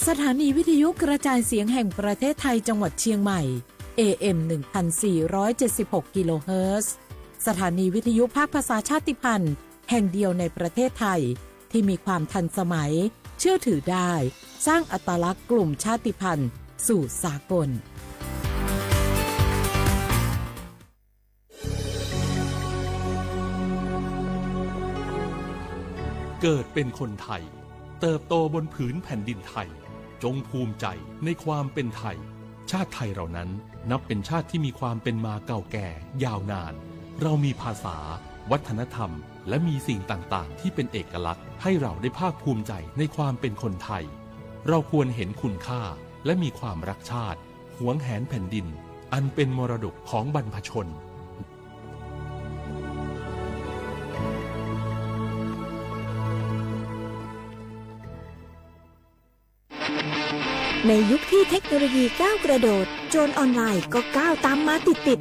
สถานีวิทยุกระจายเสียงแห่งประเทศไทยจังหวัดเชียงใหม่ AM 1476 กิโลเฮิรตซ์สถานีวิทยุภาคภาษาชาติพันธุ์แห่งเดียวในประเทศไทยที่มีความทันสมัยเชื่อถือได้สร้างอัตลักษณ์กลุ่มชาติพันธุ์สู่สากลเกิดเป็นคนไทยเติบโตบนผืนแผ่นดินไทยจงภูมิใจในความเป็นไทยชาติไทยเรานั้นนับเป็นชาติที่มีความเป็นมาเก่าแก่ยาวนานเรามีภาษาวัฒนธรรมและมีสิ่งต่างๆที่เป็นเอกลักษณ์ให้เราได้ภาคภูมิใจในความเป็นคนไทยเราควรเห็นคุณค่าและมีความรักชาติหวงแหนแผ่นดินอันเป็นมรดกของบรรพชนในยุคที่เทคโนโลยีก้าวกระโดดโจรออนไลน์ก็ก้าวตามมาติด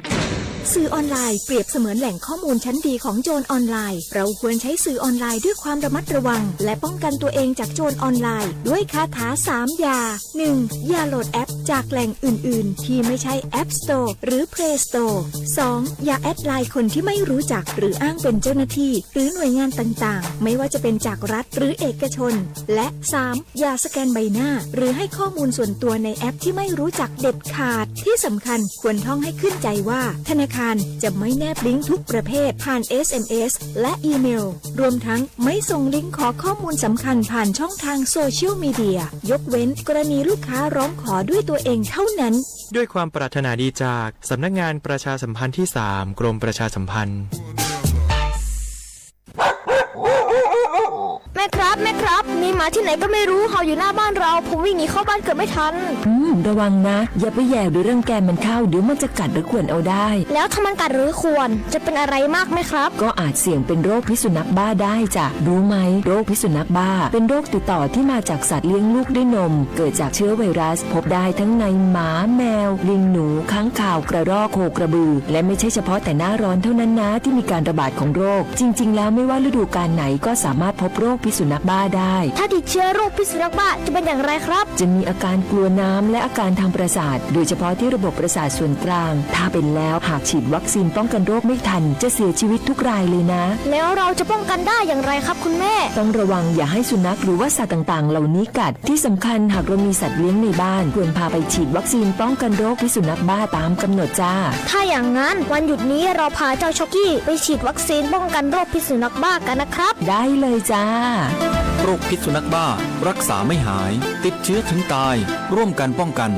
สื่อออนไลน์เปรียบเสมือนแหล่งข้อมูลชั้นดีของโจรออนไลน์เราควรใช้สื่อออนไลน์ด้วยความระมัดระวังและป้องกันตัวเองจากโจรออนไลน์ด้วยคาถา3อย่า 1. อย่าโหลดแอปจากแหล่งอื่นๆที่ไม่ใช่ App Store หรือ Play Store 2. อย่าแอดไลน์คนที่ไม่รู้จักหรืออ้างเป็นเจ้าหน้าที่หรือหน่วยงานต่างๆไม่ว่าจะเป็นจากรัฐหรือเอกชนและ 3. อย่าสแกนใบหน้าหรือให้ข้อมูลส่วนตัวในแอปที่ไม่รู้จักเด็ดขาดที่สำคัญควรท่องให้ขึ้นใจว่าธนาคารจะไม่แนบลิงก์ทุกประเภทผ่าน SMS และอีเมลรวมทั้งไม่ส่งลิงก์ขอข้อมูลสำคัญผ่านช่องทางโซเชียลมีเดียยกเว้นกรณีลูกค้าร้องขอด้วยตัวเองเท่านั้นด้วยความปรารถนาดีจากสำนักงานประชาสัมพันธ์ที่ 3 กรมประชาสัมพันธ์แม่ครับมีหมาที่ไหนก็ไม่รู้เห่าอยู่หน้าบ้านเราผมวิ่งหนีเข้าบ้านเกือบไม่ทันระวังนะอย่าไปแย่หรือรังแกมันเข้าเดี๋ยวมันจะกัดหรือข่วนเอาได้แล้วถ้ามันกัดหรือข่วนจะเป็นอะไรมากไหมครับก็อาจเสี่ยงเป็นโรคพิษสุนัขบ้าได้จ้ะรู้ไหมโรคพิษสุนัขบ้าเป็นโรคติดต่อที่มาจากสัตว์เลี้ยงลูกด้วยนมเกิดจากเชื้อไวรัสพบได้ทั้งในหมาแมวลิงหนูค้างคาวกระรอกโคกระบือและไม่ใช่เฉพาะแต่หน้าร้อนเท่านั้นนะที่มีการระบาดของโรคจริงๆแล้วไม่ว่าฤดูกาลไหนก็สามารถพบโรคพิษสุนัขบ้าได้ถ้าติดเชื้อโรคพิษสุนัขบ้าจะเป็นอย่างไรครับจะมีอาการกลัวน้ำและอาการทางประสาทโดยเฉพาะที่ระบบประสาทส่วนกลางถ้าเป็นแล้วหากฉีดวัคซีนป้องกันโรคไม่ทันจะเสียชีวิตทุกรายเลยนะแล้วเราจะป้องกันได้อย่างไรครับคุณแม่ต้องระวังอย่าให้สุนัขหรือว่าสัตว์ต่างๆเหล่านี้กัดที่สำคัญหากเรามีสัตว์เลี้ยงในบ้านควรพาไปฉีดวัคซีนป้องกันโรคพิษสุนัขบ้าตามกำหนดจ้าถ้าอย่างนั้นวันหยุดนี้เราพาเจ้าช็อกกี้ไปฉีดวัคซีนป้องกันโรคพิษสุนัขบ้ากันนะครับได้เลยจ้าโรคพิษสุนัขบ้ารักษาไม่หายติดเชื้อถึงตายร่วมกันป้องกัน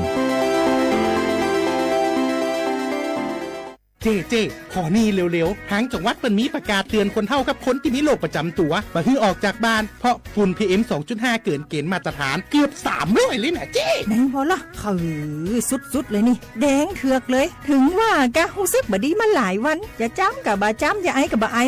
เจ๊ขอนี่เร็วๆทางจังหวัดเป็นมีประกาศเตือนคนเฒ่ากับคนที่มีโรคประจำตัวบ่ให้ออกจากบ้านเพราะฝุ่น PM 2.5 เกินเกณฑ์มาตรฐานเกือบ300เลยนะเจ๊ไหนพอละคือสุดๆเลยนี่แดงเถือกเลยถึงว่ากะรู้สึกบ่ดีมาหลายวันจะจ้ำกับบ่จ้ำจะไอกับบ่ไอ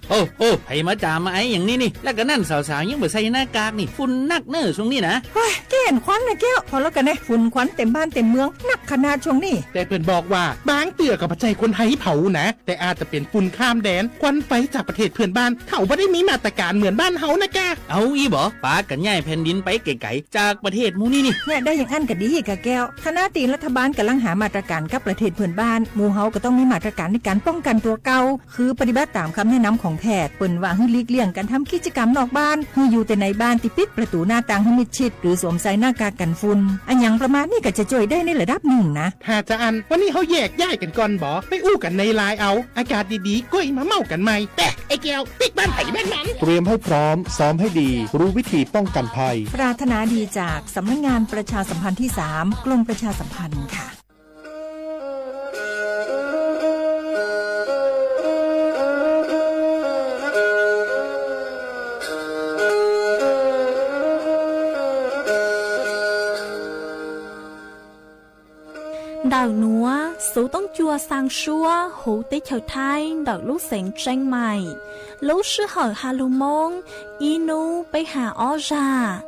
โอ้ไผมาจามมาไอ้อย่างนี้นี่แล้วก็นั่นสาวๆยังบ่ใส่หน้ากากนี่ฝุ่นนักเน้อช่วงนี้นะเฮ้ยแก่นควันนะแก้วพอแล้วกันนะฝุ่นควันเต็มบ้านเต็มเมืองนักขนาดช่วงนี้แต่เพิ่นบอกว่าบางเตือกับปัจจัยคนไทยเผานะแต่อาจจะเป็นฝุ่นข้ามแดนควันไฟจากประเทศเพื่อนบ้านเขาบ่ได้มีมาตรการเหมือนบ้านเฮานะแกเอาอีบ่ปากันย้ายแผ่นดินไปไกลๆจากประเทศหมู่นี่เนี่ยได้อย่างอันก็ดีกะแก้วคณะตีรัฐบาลกำลังหามาตรการกับประเทศเพื่อนบ้านหมู่เฮาก็ต้องมีมาตรการในการป้องกันตัวเก่าคือปฏิบัติตามคำแนะนำของแพทย์เปิ้นว่าให้หลีกเลี่ยงการทำกิจกรรมนอกบ้านให้อยู่แต่ในบ้านที่ปิดประตูหน้าต่างให้มิดชิดหรือสวมใส่หน้ากากกันฝุ่นอันหยังประมาณนี้ก็จะช่วยได้ในระดับหนึ่งนะถ้าจะอันวันนี้เฮาแยกย้ายกันก่อนบ่ไปอู้กันในไลน์เอาอากาศดีๆก้อยมาเมากันใหม่แต่ไอ้แก้วติ๊กบ้านไผบ้านมันเตรียมให้พร้อมซ้อมให้ดีรู้วิธีป้องกันภัยปรารถนาดีจากสำนักงานประชาสัมพันธ์ที่ 3 กรมประชาสัมพันธ์ค่ะĐào núa, số tông chua sang xua, hữu tế chào thai, đào lúc sáng tranh mày. Lúc sư hỏi hà lù mông, inu bấy hà ó ra.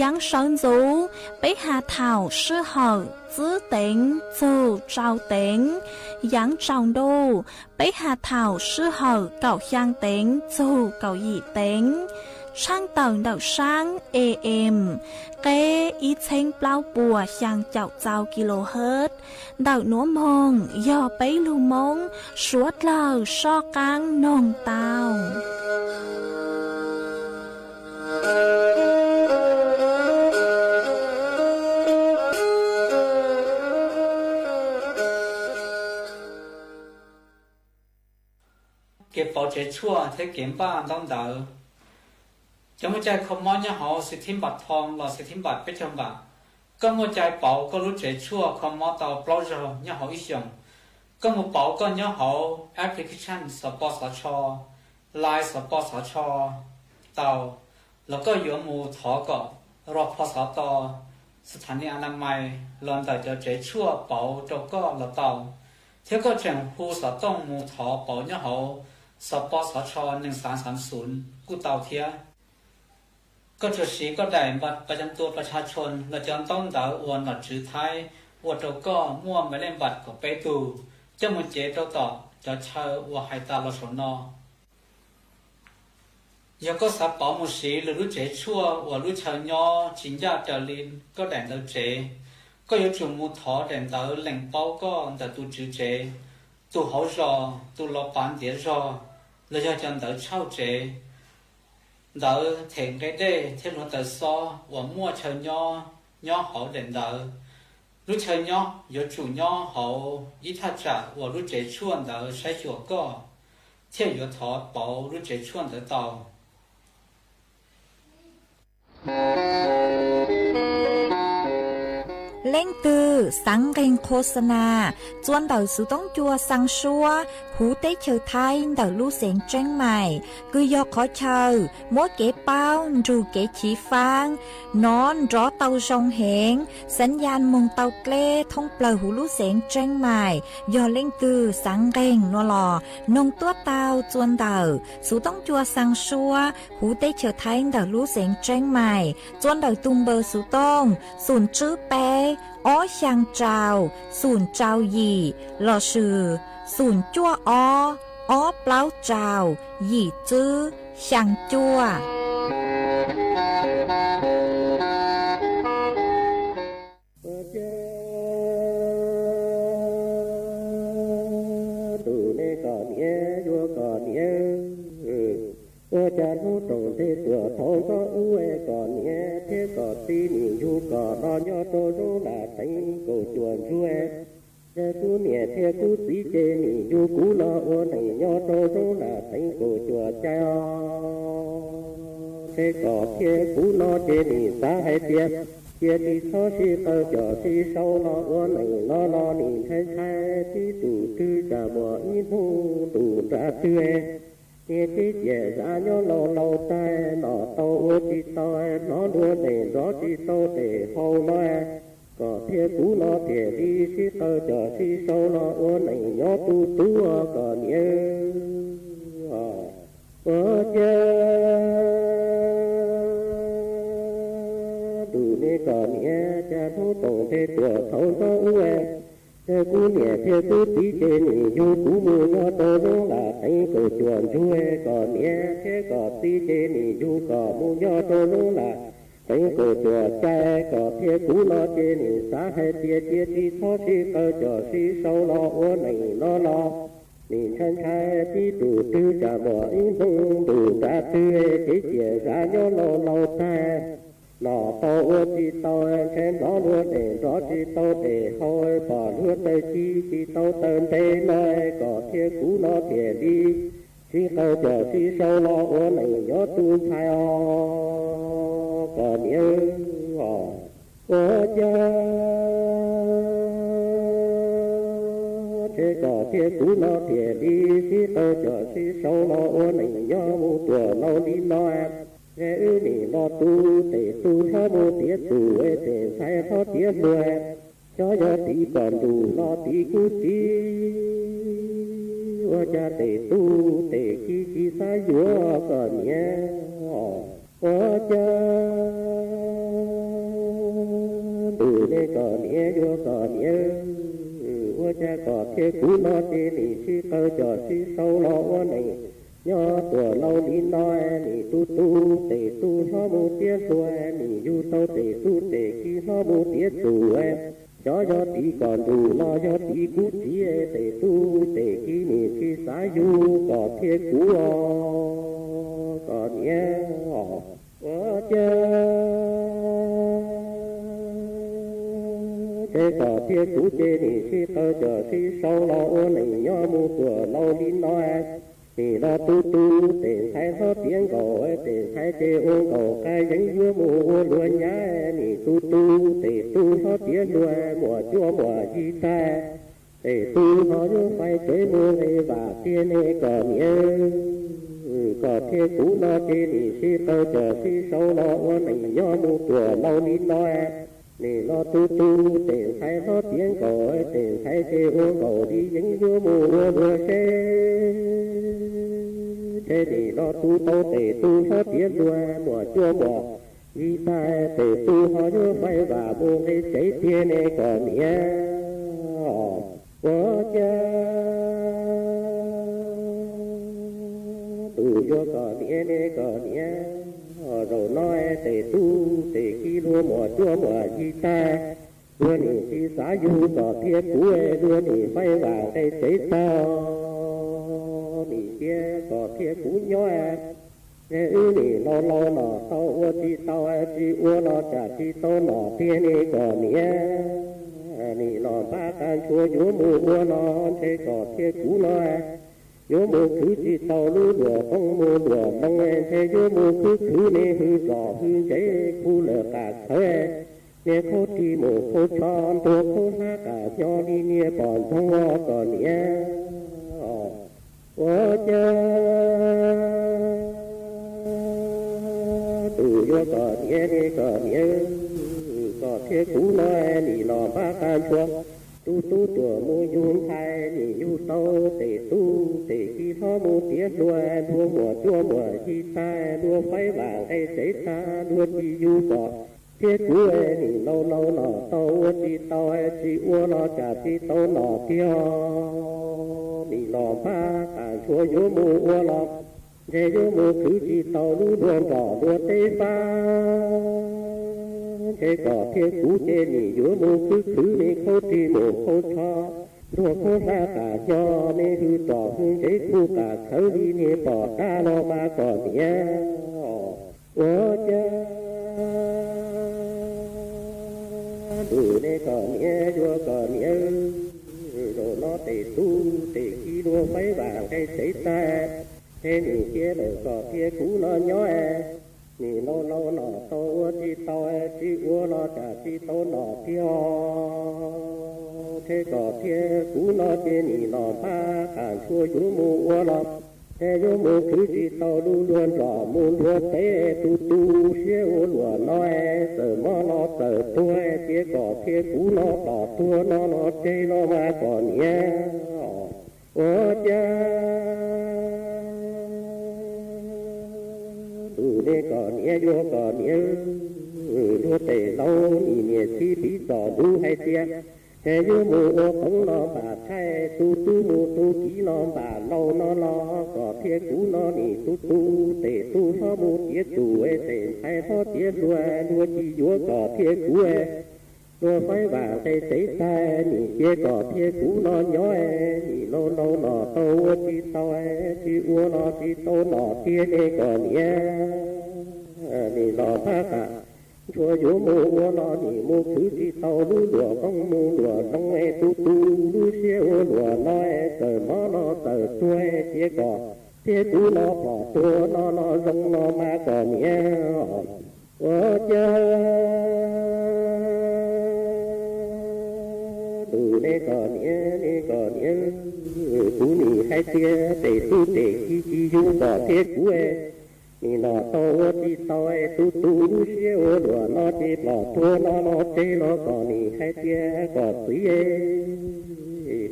Yang sơn dũ, bấy hà thảo sư hỏi, giữ tính, dù trao tính. Yang trọng đô, bấy hà thảo sư hỏi, cậu hiang tính, dù cậu dị tính. ช่างเต่าเดาช่าง AM เกอีเชงเปล่าปัวช่างเจ้าเจ้ากิโลเฮิรตซ์เดาหนัวมงย่อไปลูมงสวดเหล่าซอกลางนองเต้าเก็บปอเจชั่วเทเก็บบ้านต้องเดาจะไม่ใจคอมมอนยะหอสิทธิบัตรทองหลอสิทธิบัตรเป็นจำบัตรก็มั่วใจเป๋าก็รู้เจชั่วคอมมอนเตาปลอจอยะหออีเสียงก็มั่วเป๋าก็ยะหอแอปพลิเคชันสปอสชไลน์สปอสชเตาแล้วก็อยู่หมู่ถอก็รอพสตสถานีอนามัยลอนแต่จะเจชั่วเป๋าจก็ละเตาเที่ยวก็เจียงผู้สต้องหมู่ถอเป๋ายะหอสปสช1330กูเตาเทียก็จะสีก็ได้บัตรประจำตัวประชาชนเราจะต้องดาวอวนหลัดถือไทยวัวตัวก็มั่วไม่เล่นบัตรก็ไปดูเจ้ามือเจเจ้าต่อจะเช่าวัวไฮตาลสนยังก็สับเป๋ามือสีหรือรู้เจชั่ววัวรู้เชิญย่อจินยาเจริญก็แดนเราเจก็ยังจุ่มมูถอแดนดาวแหล่งเป้าก็แต่ตูจือเจตูเขารอตูรอปานเดียรอเราจะจันเดาเช่าเจเดาเถ่งได้เที่เราเดาซ้อว่ามั่วเชิญย่อเขาเด่นเดารู้เชิญย่อ有主ย่อเขาอีทัจจะว่ารู้เจชวนเดาใช้หัวก็เที่ยวถอเป๋ารู้เจชวนเดาเตาเล่งตือสังเกงโฆษณาจวนเต่าสุต้องจัวสังชัวหูเต้เชอไทยเต่าลู่เสียงแจ้งใหม่คือยอขอเชอมัวเก๋เป้ารูเก๋ฉีฟางนอนรอเต่าชงเหงสัญญาณมงเต่าเกล้ท่องเปล่าหูลู่เสียงแจ้งใหม่ยอเล่งตือสังเกงนัวหล่อนงตัวเต่าจวนเต่าสุต้องจัวสังชัวหูเต้เชอไทยเต่าลู่เสียงแจ้งใหม่จวนเต่าตุงเบอร์สุต้องศูนย์จื้อเปอ้อช่างเจ้าศูนย์เจ้าหยี่หล่อชื่อศูนย์จั่วอ้อเปล่าเจ้าหยี่จื้อช่างจั่วจะรู้ตรงที่ตัวทองก็อุ้ยก่อนเนี่ยเท่ก็ตีนี่อยู่ก่อนรอยอตัวรู้ละติงกูจวนช่วยจะกูเนี่ยเท่กูตีเจนี่อยู่กูรออ้วนยอตัวรู้ละติงกูจวนเจ้าเท่ก็เท่กูรอเจนี่สาให้เปียเจียที่เขาชีเตอร์จ่อที่เศร้ารออ้วนรอนี่ใช่ที่ตู่คือจะบ่อีทูตู่จะเชื่อที่เจ้าจะย้อนเราใจหน่อโตที่โตหน่อดัวเด่นรอที่โตเด่เขาลอยก็เทียกูหน่อเทียดีที่เตอจ่อที่โซหน่ออ้วนย้อนตัวก็เนี่ยเจ้าดูนี่ก็เนี่ยจะรู้ตรงที่ตัวเขาก็อุ้ยเจ้ากูเนี่ยเจ้ากูตีเจนี่อยู่กูมือยอโตรู้ละไอ้กูจวนช่วยก่อนเนี่ยเจ้าก็ตีเจนี่อยู่ก็มือยอโตรู้ละไอ้กูจวนใจก็เจ้ากูรอเจนี่สาให้เจียที่ทอที่เตอจ่อที่เศร้ารออ้วนรอนี่ฉันใช้ที่ดูจะบอกอีดูจะตื้อที่เจียจะย้อนเราใจหน่อโตที่โตแค่หน่อรัวเด่นรอที่โตเด่หอยปอดรัวเตที่โตเติมเตเลยก็เที่ยกูนอเที่ยดีที่เขาจะที่เศร้ารออ้วนยอตูนไทยก็เนี่ยเจ้าเที่ยก็เที่ยกูนอเที่ยดีที่เขาจะที่เศร้ารออ้วนยอมูตัวเราดีน้อยเอ้ยนี่รอตูเตะตูท้าโมเตียตูเอเตะใส่ทอเตียด้วยจอยตีก่อนดูรอตีกูตีว่าจะเตะตูเตะขี้สายยัวก่อนเนี่ยว่าจะดูเนี่ยก่อนเนี่ยยัวก่อนเนี่ยว่าจะก่อนเทกูนอเจนี่ที่เขาจอดที่เศร้ารอว่าไหน nhỏ tuổi lâu đi nói nì tu tề tu nó mu tiết xuôi nì du sâu tề tu tề khi nó mu tiết xuôi cho tí còn dù lo cho tí cú tí tề tu tề khi nì khi xá du có thiết cú còn nhé có chế có thiết cú chế nì khi tơ chờ khi sau lo ô nì nhỏ mu tuổi lâu đi nói thì đó tu để thấy hết tiếng cổ để thấy chê ôn cổ cái dính dưa mùa luôn nhá nì tu để tu hết tiếng đua mùa chua mùa chi ta để tu nó như phải chế mùa này và tiên này còn nhớ có thế cũ nó chê nì si tơ chờ si sâu nó ôn mình nhớ mùa tuổi lâu đi nói nì nó tu để thấy hết tiếng cổ để thấy chê ôn cổ đi dính dưa mùa luôn chê thế thì nó tu tô tề tu hết tiếng đua mùa chua mùa vì ta tề tu họ như bay và buông cái cháy thiên này còn nhé có cha tu vô còn nhé này còn nhé rồi nói tề tu tề khi đua mùa chua mùa vì ta đua nỉ khi xá du có thiết cú đua nỉ bay vào cái cháy sao nỉ kia có thiết cú nhói nè nỉ lo nọ tao ua chi ua lo trả chi tao nọ thiên nỉ còn nỉ nỉ nọ ba can chua nhú mù ua nọ thế có thiết cú nó nhú mù cứ chi tao lú đùa không mù đùa đông thế nhú mù cứ nỉ hư gò hư cháy cú lờ cả thế nè khô thì mù khô tròn tua khô ha cả cho đi nè còn không lo còn nỉ có cha tu vô còn nhé đi còn nhé có thế cú nói nì lò ba can chuông tu tuổi mua dung thay nì du sâu tề tu tề khi nó mua tiết đua mùa chua mùa chi ta đua phái vàng hay xảy ta đua chi du có thế cú nì lâu nọ tao chi tao chi ua nó trả chi tao nọ kia nì lò ba càng chua vô mù ua lò thế vô mù cứ chi tao lú đua đỏ đua tê ba thế có thế cú chê nì vô mù cứ nì khô thì mù khô cho đua khô ra cả cho nê hư tỏ hư chế khu cả khâu đi nê bỏ ta lo ba còn nhé ô cha đủ nê còn nhé vô còn nhé rồi nó tề tu tề khi đua mấy vàng cây xảy ta thế nì kia đời có kia cú nó nhói nì lâu nọ tao chi ua nó trả chi tao nọ kia thế có kia cú nó kia nì nọ ba càng chua chú mu ua nó thế chú mu cứ chi tao đu luôn rõ mu đua tế tu xíu lùa nói sợ mò nó sợ tua kia có kia cú nó đỏ tua nó chê nó mà còn nhé ô cha tu đê còn nhé vô còn nhé đua tề lâu nì nhẹ chi tí giò đu hay tia thế vô mù ô không nó bà thay tu mù tu ký nó bà lâu nó lo có thiết cú nó nì tu tề tu nó mù tiết tu tề thay nó tiết đua chi vô có thiết cú đua phái vàng tề xảy ta nì kia có thiết cú nó nhói nì lâu nọ tao chi ua nó chi tao nọ kia nê còn nhé nì nọ phá cả chua vô mù ua nó nì mù cứ chi tao lú đùa con mù đùa đông tu lú xíu đùa nói sợ nó sợ tuê chia cỏ chia cú nó bỏ tua nó rong nó ma còn nhé ô cha tu nê còn nhé cú nì hay tia tề tu tề chi du có thế cú nì nó tao chi tao tu xíu đùa nó chi bỏ tua nó chê nó còn nì hay tia có tí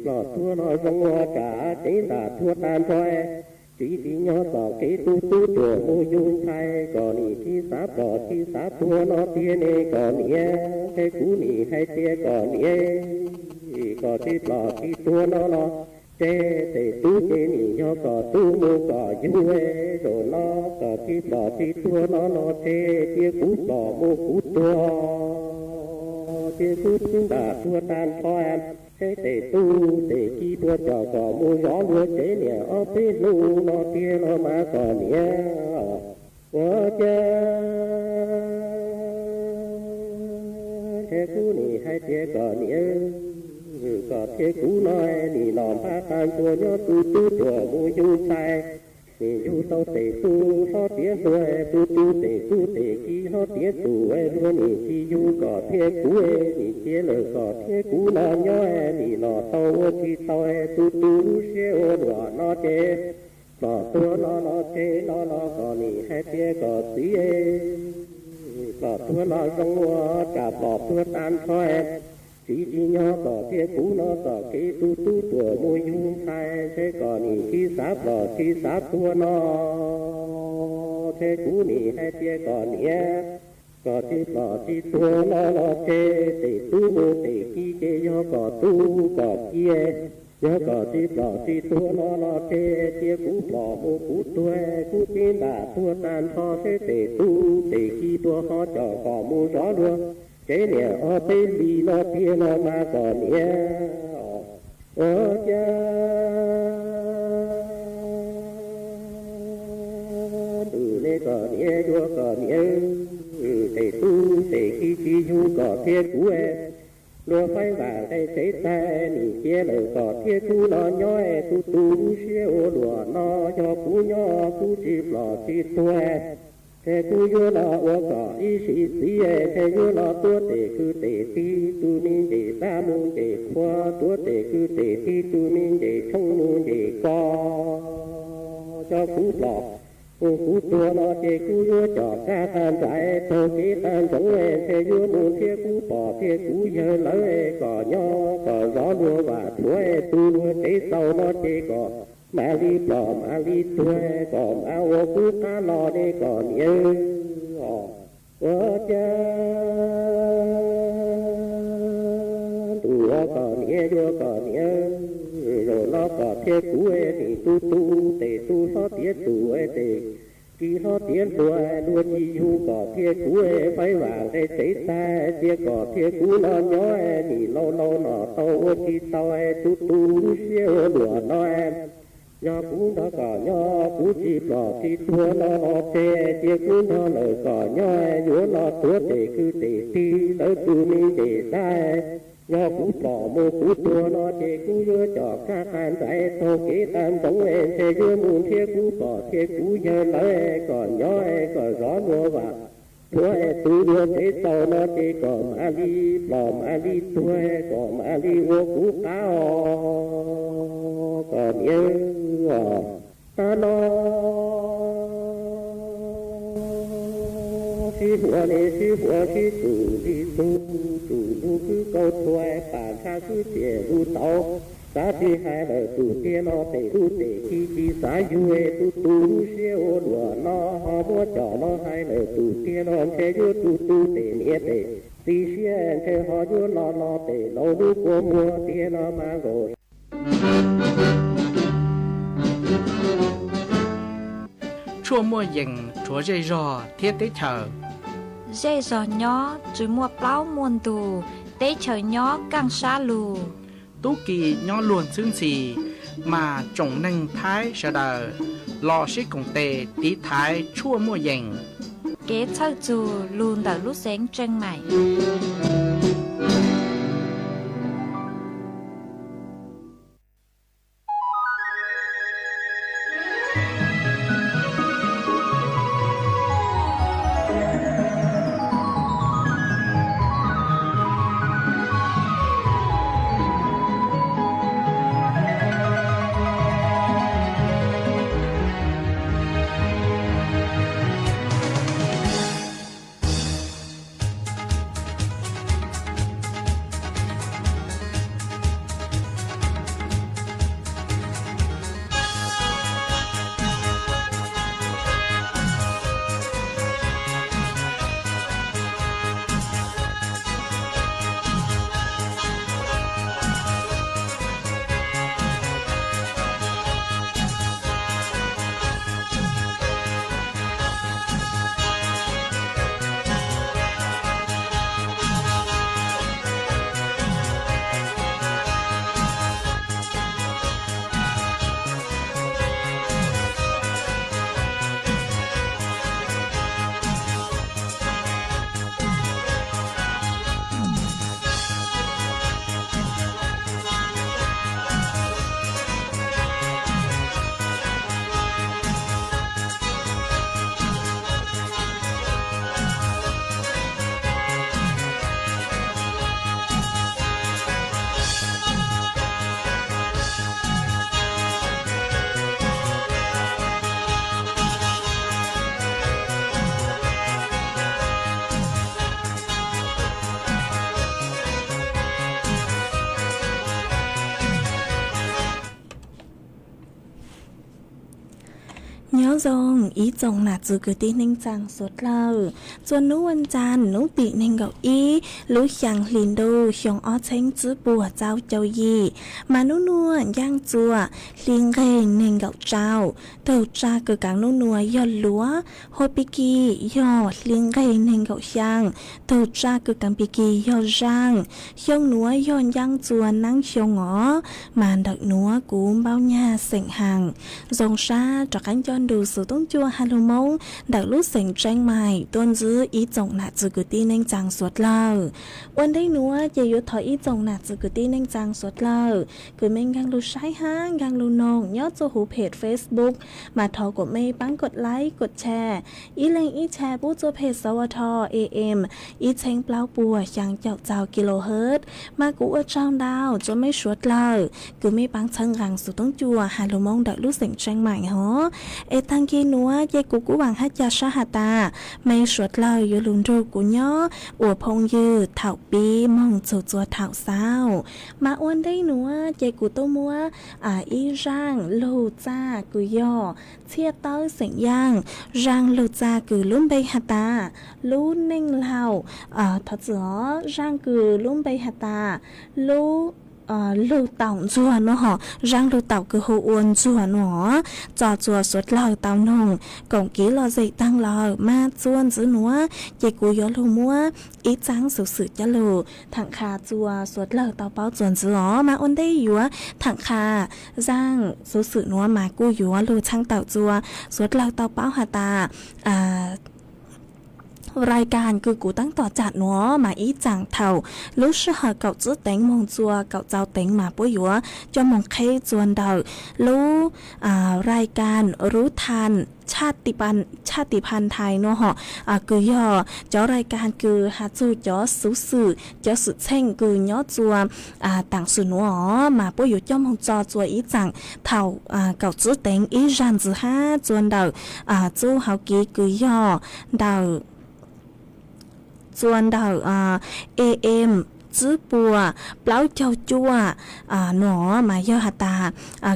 bỏ tua nó rong hoa cả chế là thua tan thôi chỉ đi nhỏ tỏ cái tu tuổi mua dung thay còn nì chi xá bỏ chi xá thua nó tia nê còn nì cái cú nì hay tia còn nì có chi bỏ chi tua nó chế tề tu chế nị nhớ có tu mô có dư ê rồi nó có chi bỏ chi tua nó chế chia cú bỏ mô cú tua chia cú chúng đã tua tan cho em chế tề tu tề chi tua cho có mô gió lúa chế nè ở bê lu nó tia nó mà có nè quá chế cú nị hai tia có nè có thế cú nói nị nòng phá tan tua nhớ tu chùa mô du sai nị du tao tề tu ho tía đuôi tu tề chi ho tía tu ê đuôi nị chi du có thế cú ê nị chia lời có thế cú nó nhớ ê nị nọ tao chi tao ê tu xe ô đùa nó chê có tua nó chê nó có nị hai tía có tí ê có tua nó rong hoa cả bỏ tua tan thôi chỉ nhớ có thế cú nó có cái tu tuổi môi dung sai thế còn nị khi sát tua nó thế cú nị hai tia còn nhé có thế bỏ chi tua nó thế để tu mô để khi thế nhớ có tu có kia nhớ có thế bỏ chi tua nó thế tia cú bỏ mô cú tua cú tin đã tua tan ho thế để tu để khi tua ho cho có mô gió luôn chế nè ở bên đi nó kia nó mà còn nhé ở cha từ đây còn nhé vua còn nhé để tu để khi chi du có thiên cú em nó phải vàng đây chế tay nỉ kia lời có thiên cú nó nhói tu siêu đùa nó cho cú nhó cú chip lò chip tuê thế cú yo là ô có ý sĩ thế yo là tua tề cứ tề ti tu ninh tề ta môn tề khoa tua tề cứ tề ti tu ninh tề thông môn tề co cho cú lọ cú tua nó tề cú yo cho ca tan giải thâu kế tan giống thế yo môn thế cú bỏ thế cú yo lấy có nho có gió đua và thua tu tế sau nó tề có mà li bỏ mà li tuê còn áo cú cá lò đi còn như ở cha tụi còn nhớ vô còn nhớ rồi nó có thế cú thì tu tề tu nó tía tu tề khi nó tía đua chi hu có thế cú phải vàng đây chế ta chia có thế cú nó nhó thì lâu nó tao chi tao tu siêu đùa nó em nhớ cú nó có nhớ cú chỉ bỏ chỉ tua nó chê chia cú nó lời có nhớ nhớ nó tua tề cứ tề ti tới tu mi tề sai nhớ cú bỏ mô cú tua nó chê cú nhớ cho các anh giải thâu kế tan giống em chê nhớ muôn thế cú bỏ thế cú nhớ lời còn nhớ còn gió mùa và tua tu đưa thế sau nó chê còn ali bỏ ali tua còn ali vô cú cá còn nhớ ta nó si hùa si chủ đi tu cứ câu thuê bản tha cứ chè du tàu giá thì hai đời tu tiên nó tề tu tề khi chi xá du tu siêu đùa nó mua trò nó hai đời tu tiên nó che du tu tề nghĩa tề ti xuyên che họ du nó tề lâu du của mua tiên nó mà rồi chua mua dừng chúa dây rò thiết tế chờ dây rò nhó chú mua plau muôn tù tế chờ nhó càng xa lù tú kỳ nhó luôn xương xì mà trồng nâng thái sợ đờ lò xí cùng tề tí thái chua mua dừng kế thơ dù luôn đỡ lúc sáng chân mày จงอีจงหนาจือกตีเน่งจังสดเลอจวนนู้วันจันนู้ตีเน่งเกาอีรู้เสียงลินดูเสียงอ้อเช้งจื้อปัวเจ้าเจ้ายีมานู้นัวย่างจัวลิงเร่งเน่งเกาเจ้าเต่าจ้าเกิดกลางนู้นัวยอดลัวโฮปิกียอดลิงเร่งเน่งเกาช่างเต่าจ้าเกิดกลางปิกียอดช่างเสียงนัวย้อนย่างจัวนั่งเสียงอ๋อมาดักนัวกูเบ้าหญ้าเสียงห่างทรงชาจากการย้อนดูสู่ต้องจัวฮาโลมงดักลูกเสียงแจ้งใหม่ต้นจื้ออีจงหนาจือกตีเน่งจังสวดเล่าวันได้นัวจะยุดถอยอีจงหนาจือกตีเน่งจังสวดเล่าคือเม่งกังลูใช้ห้างกังลูนองยอดโจหูเพจ Facebook มาทอกดเมย์ปังกดไลค์กดแชร์อีเลงอีแชร์ผู้โจเพจสวท AM อีเชงเปล่าปัวยังเจ้าเจ้ากิโลเฮิรตซ์มากูเจ้าดาวจะไม่สวดเล่าคือไม่ปังเชิงรังสู่ต้องจัวฮาโลมงดักลูกเสียงแจ้งใหม่ฮะเอตังกีนัวเยกูกูหวังฮัจยาชาฮาตาไม่สวดเล่าอยู่ลุนรูกูย่ออัวพงยืดเถาปีมองโจจัวเถาเศร้ามาอ้วนได้หนัวเจกูโตมัวอีร่างโลจ้ากูย่อเชียเต้าเสียงย่างร่างโลจ้ากูลุ่มใบฮัตาลุ่นเน่งเล่าทัดเสือร่างกูลุ่มใบฮัตาลุ่ลูเต่าจัวเนาะฮะร่างลูเต่าคือโฮอวนจัวเนาะจอจัวสดเล่าเต่านงกงกี้รอใจตั้งรอมาจวนจื้อหนัวเจกูยอลูมัวอีจังสุดๆจะลูถังคาจัวสดเล่าเต่าเป้าจวนจื้ออ๋อมาอ้นได้อยู่ถังคาร่างสุดๆหนัวมากูอยู่ลูช่างเต่าจัวสดเล่าเต่าเป้าหาตารายการคือกูตั้งต่อจัดหนัวมาอีจังเท่ารู้ชื่อเก่าจื้อเต็งมงจัวเก่าเจ้าเต็งมาปุ้ยหัวจะมองเคจวนเดารู้รายการรู้ทันชาติพันธุ์ไทยเนาะฮะคือย่อเจ้ารายการคือหาจูจ้อสุสื่อจ้อสุดเช่งคือย้อจัวต่างสุนวมาปุ้ยอยู่จ้อมองจอจัวอีจังเท่าเก่าจื้อเต็งอีรันจื้อห้าจวนเดาจู้เฮากีคือย่อเดาส่วนดาวAM จื้อปัวเปล่าเจ้าจัวหนอมาเยาหัตตา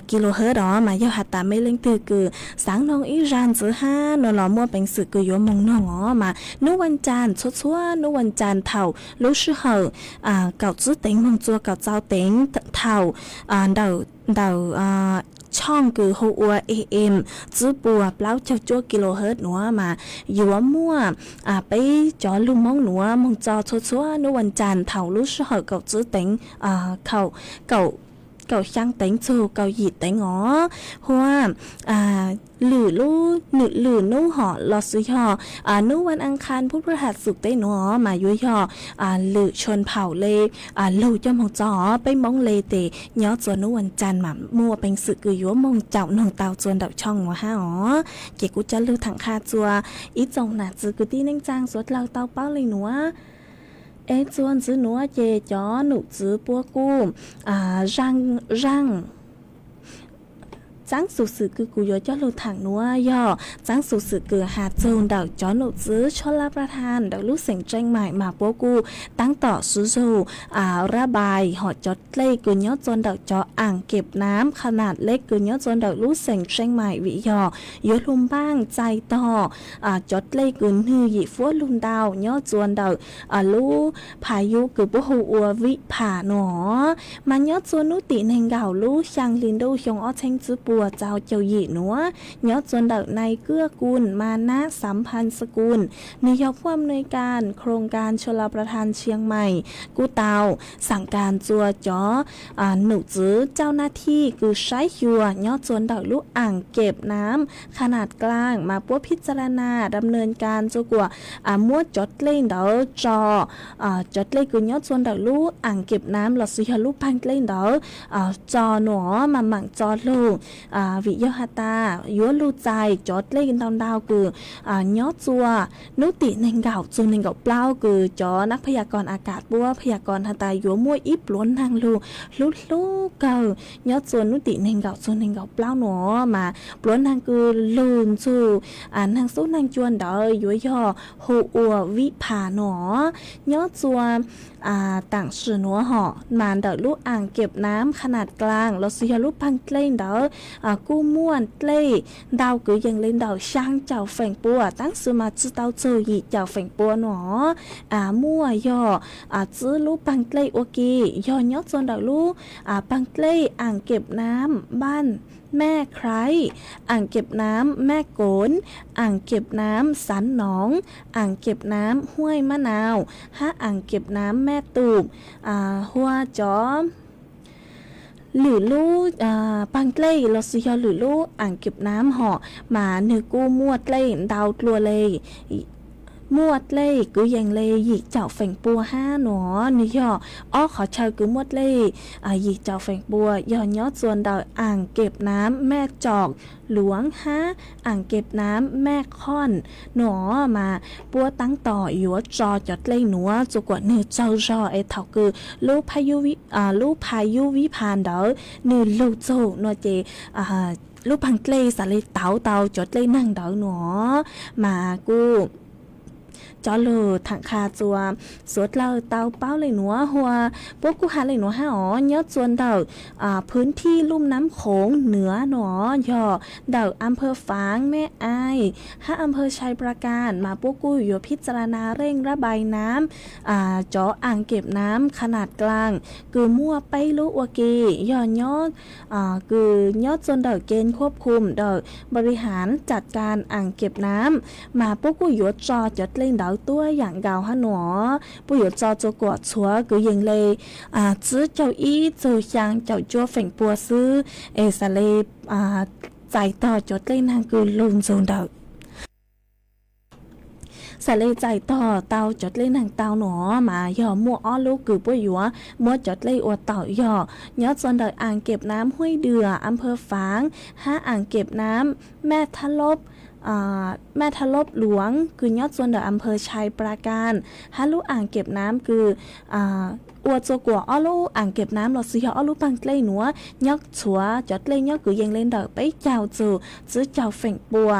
กิโลเฮิรตซ์มาเยาหัตตาไม่เล่งตือคือสังนองอีรานจื้อห้านอหลอมัวเป็นสื่อคือโยมงนองมานุวันจันทร์ชัวนุวันจันทร์เท่ารู้ชื่อเหอเก่าจื้อเต็งมงจัวเก่าเจ้าเต็งเท่าดาวช่องคือโฮอัว AM จื้อปัวเปล่าเจ้าจัวกิโลเฮิรตซ์หนัวมาอยู่ว่ามั่วไปจอลุมมองหนัวมองจอชัวนุวันจันทร์เท่ารู้ชื่อเหอเก่าจื้อเต็งเขาเก่าช่างเต็งจูเก่าหยีเต็งอ๋อเพราะว่าหรือลู่หรือนู่ห่อลอซื้อห่อนู่วันอังคารพุธพฤหัสศุกร์ได้หนอมายุยห่อหรือชนเผ่าเลยลู่จอมของจอไปมองเลยเตย้อจวนนู่วันจันทร์มามัวเป็นสึกคือยัวมงเจ้าหนองเตาจวนดับช่องหัวห้าอ๋อเกกูจะลู่ถังคาจัวอีจงหนาจือกูตีนั่งจางสวดเราเตาเป้าเลยหนัวจวนจื้อหนัวเจจ้อหนูจื้อปัวกู้ร่างจังสุสึคือกูย่อจ้อลูถังนัวย่อจังสุสึคือหาโจนดอกจ้อหนูซื้อชลประทานดอกลูกเสียงแจ้งใหม่มาปัวกูตั้งต่อซูระบายหอดจอดเล็กกูย่อจนดอกจ้ออ่างเก็บน้ำขนาดเล็กกูย่อจนดอกลูกเสียงแจ้งใหม่วิย่อย่อลุมบ้างใจต่อจอดเล็กกูฮือหยิฟัวลุมดาวย่อจวนดอกลูพายุคือปุหูอัววิผาหนอมันย่อจวนนุติเนงเก่าลูช่างลินดูชงอ้อเชงจื้อปัวเจ้าเจ้าหยีหนัวยอดจนดักในเกื้อกูลมานะสัมพันธ์สกุลนายกผู้อำนวยการโครงการชลประทานเชียงใหม่กู้เตาสั่งการจัวจ้อหนูจื้อเจ้าหน้าที่คือใช้ยัวยอดจนดักลูกอ่างเก็บน้ำขนาดกลางมาพวกพิจารณาดำเนินการจกว่ามั่วจดเล่นเดาจอจดเล่นคือยอดจนดักลูกอ่างเก็บน้ำหลอดสุยลูกพันเล่นเดาจอหนอมาหมั่งจอลูกวิยหตายัวลูใจจอดเล่นดาวคือยอดจัวนุติเนงเก่าจูเนงเก่าเปล่าคือจอนักพยากรณ์อากาศบัวพยากรณ์หตายัวมั่วอิบล้วนทางลูเก่ายอดจัวนุติเนงเก่าจูเนงเก่าเปล่าหนอมาปล้วนทางคือลูนจูทางสู้นางจวนเดยยัวย่อโฮอัววิผาหนอยอดจัวต่างสื่อหนัวห่อมานเดลูกอ่างเก็บน้ำขนาดกลางเราเสียลูกพังเล่นเด กู้ม่วนเล่ดาวcứ dần lên đầu sang chào phèn bùa tăng sư mà chữ tao chơi gì chào phèn bùa nó mua do chữ lú bằng tlê ok do nhót cho đầu lú bằng tlêอ่างเก็บน้ำบ้านแม่ใครอ่างเก็บน้ำแม่โกนอ่างเก็บน้ำสันหนองอ่างเก็บน้ำห้วยมะนาวอ่างเก็บน้ำแม่ตูบหัวจ๋อหรือลู่ปังเล่เราซื้อหรือลู่อ่างเก็บน้ำห่อมาเนื้อกู้มวดเล่ดาวกลัวเลยมวดเล่cứ dành lê dì chảo phèn bùa ha nó nè yoขอเชิญcứมวดเล่หยิกเจ้าแฝงบัวยอยอดส่วนดาวอ่างเก็บน้ำแม่จอกหลวงฮะอ่างเก็บน้ำแม่ค่อนหนอมาปัวตั้งต่ออยู่จอจดเล่หนัวจุกว่าเนื้อเจ้าจอไอเท่าคือลูกพายุวิพานเดอเนื้อลูกโจนอเจลูกพังเล่สาเลเต่าจดเล่นั่งเดอหนอมากูcho lừa thằng kha chùa suốt lơ tao baoเลยหนัวหัวพวกกูหาเลยหนัวยอดส่วนเดาพื้นที่ลุ่มน้ำโขงเหนือหนอยอเดาอำเภอฝางแม่อายอำเภอชัยประการมาพวกกูอยู่พิจารณาเร่งระบายน้ำจ่ออ่างเก็บน้ำขนาดกลางคือมั่วไปลุวกียอดคือยอดส่วนเดาเกณฑ์ควบคุมเดาบริหารจัดการอ่างเก็บน้ำมาพวกกูอยู่จอจดเล่นเดาตัวอย่างเกาฮะหนอผู้อยู่จอจะกวดชัวก็ยังเลยซื้อเจ้าอีเจ้าช่างเจ้าจัวแฝงปัวซื้อสเลใจต่อจดเล่นทางคือลุนโซนเดาสาเลใจต่อเตาจดเล่นหางเตาหนอมาย่อมัวอ้อลูกคือป่วยหัวมัวจดเล่อวดเต่าย่อยอดส่วนเดอ่างเก็บน้ำห้วยเดืออำเภอฝางอ่างเก็บน้ำแม่ทะลบแม่ทะลบหลวงคือยอดส่วนเดอำเภอชัยปราการลูอ่างเก็บน้ำคืออวดตัวกัวอ้อลูอ่างเก็บน้ำเราซื้ออ้อลูปังเล่หนัวยอกชัวจดเล่ยอกคือยังเล่นเดอไปเจ้าซื้อเจ้าแฝงปัว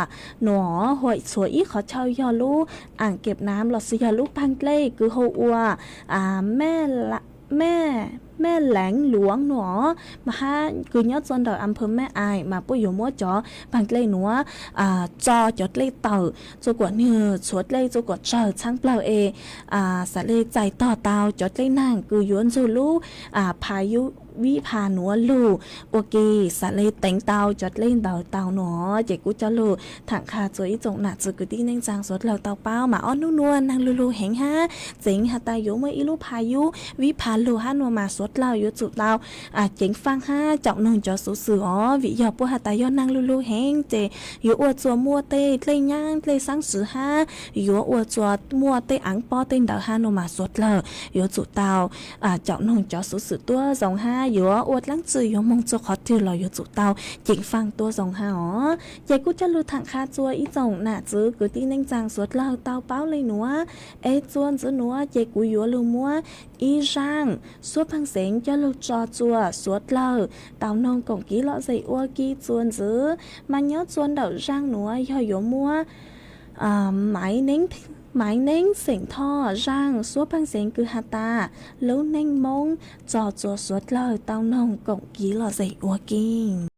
หนอหวยสวยอีขอเช่ายอลูอ่างเก็บน้ำเราซื้อลูปังเล่คือโฮอัวแม่แหลงหลวงหนอมาคือยอดส่วนเดออำเภอแม่อายมาปุ้ยอยู่มัวจอปังเล่หนัวจอจดเล่เต่าจุกว่าเนื้อชดเล่จุกว่าเจอช่างเปล่าสาเลใจต่อเตาจดเล่นั่งคือยวนจูลูพายุวิพาหนัวลูโอเคสาเลแต่งเตาจดเล่นเตาหนอเจกูจะลูถังคาจวยจงหนักจุกตี้เน่งจางสดเราเตาเป้ามาอ้อนนวลนางลูแหงเจ๋งตาอยู่เมื่ออีลูพายุวิพาลูนัวมาสดเราอยู่จุดเราเจ๋งฟังเจ้าหนึ่งจอสูสือวิยอปัวตายอนางลูแหงเจอยู่อวดจัวมัวเต้เล่ย่างเล่สังสืออยู่อวดจัวมัวเต้อังปอเต้เดานัวมาสดเราอยู่จุดเตาเจ้าหนึ่งจอสูสือตัวสองอยู่อวดลังจืออยู่มงจขอที่เราอยู่จุดเตาจิงฟังตัวสองยายกูจะรู้ทางคาจัวอีจงน่ะจื้อกูที่เน่งจางสดเราเตาเป้าเลยหนัวจวนจื้อหนัวยายกูอยู่ลืมมัวอีร่างสวดพังเสียงจะลูกจอจัวสวดเราเตานองกงกี้เลาะใส่อัวกี้จวนจื้อมันยอดจวนเดาร่างหนัวย่อยอยู่มัวหมายเน้งเสียงท่อร่างสวดพังเสียงคือตาแล้วเน่งมงจอจัวสวดเราเตานองกงกี้เลาะใส่อัวกี้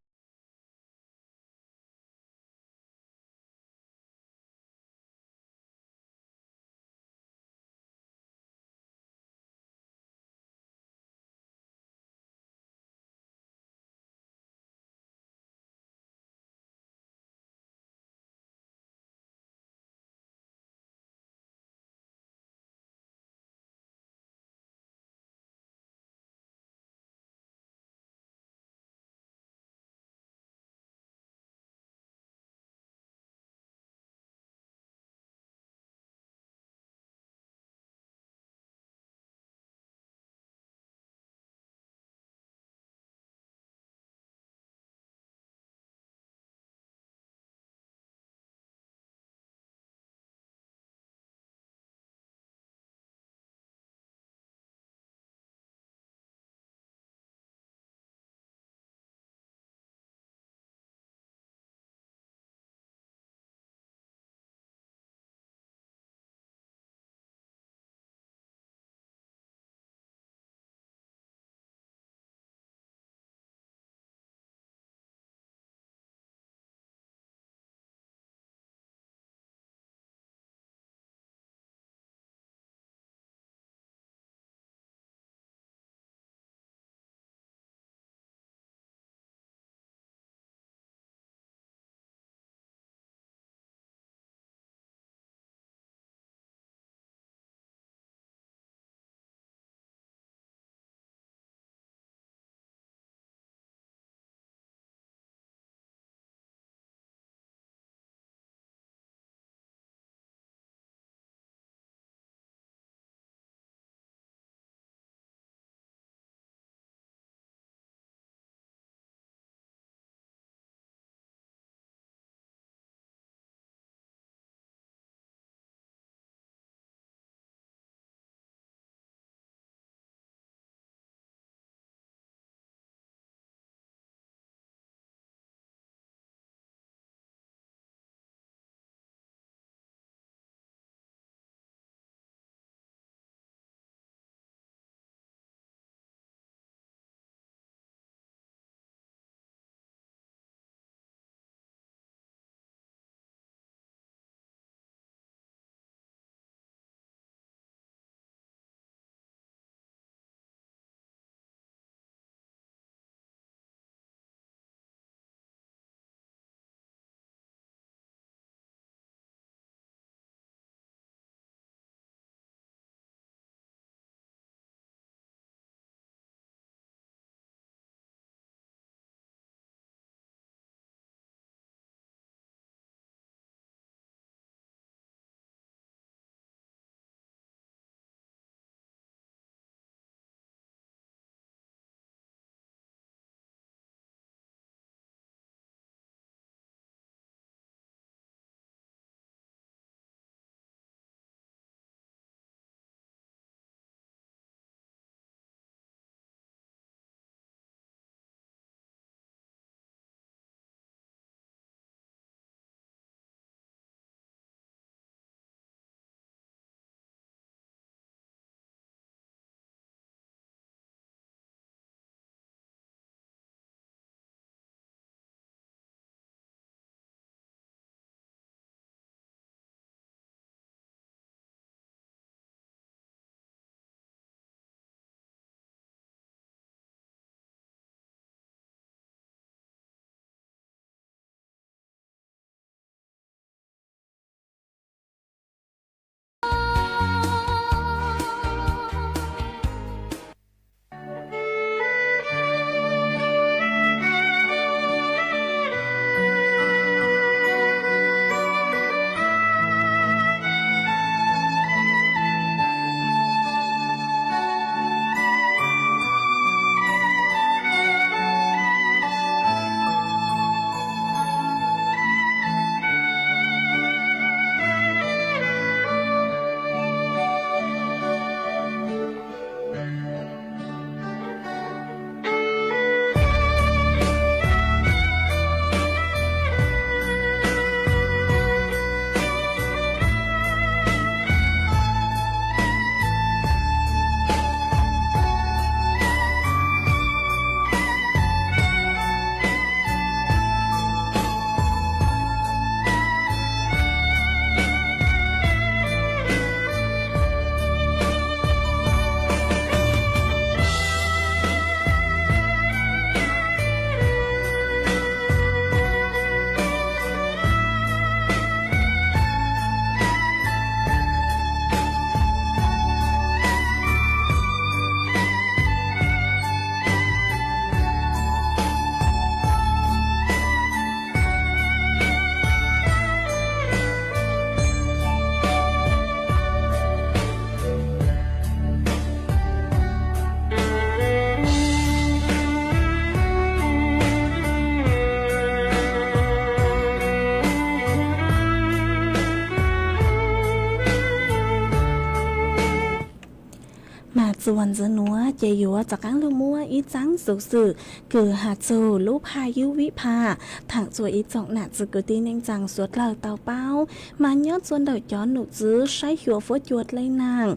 mà chuồn giữa núa chạy yếuจากcác lưu mua ít trắng sự sự cử hạt dù lúc hai yếu vĩ pa thẳng chuột ít trọng nạt sự cử tin anh rằng suốt lời tàu bao mà nhớ chuồn đầu chó nụ dứ say hiểu phố chuột lấy nàng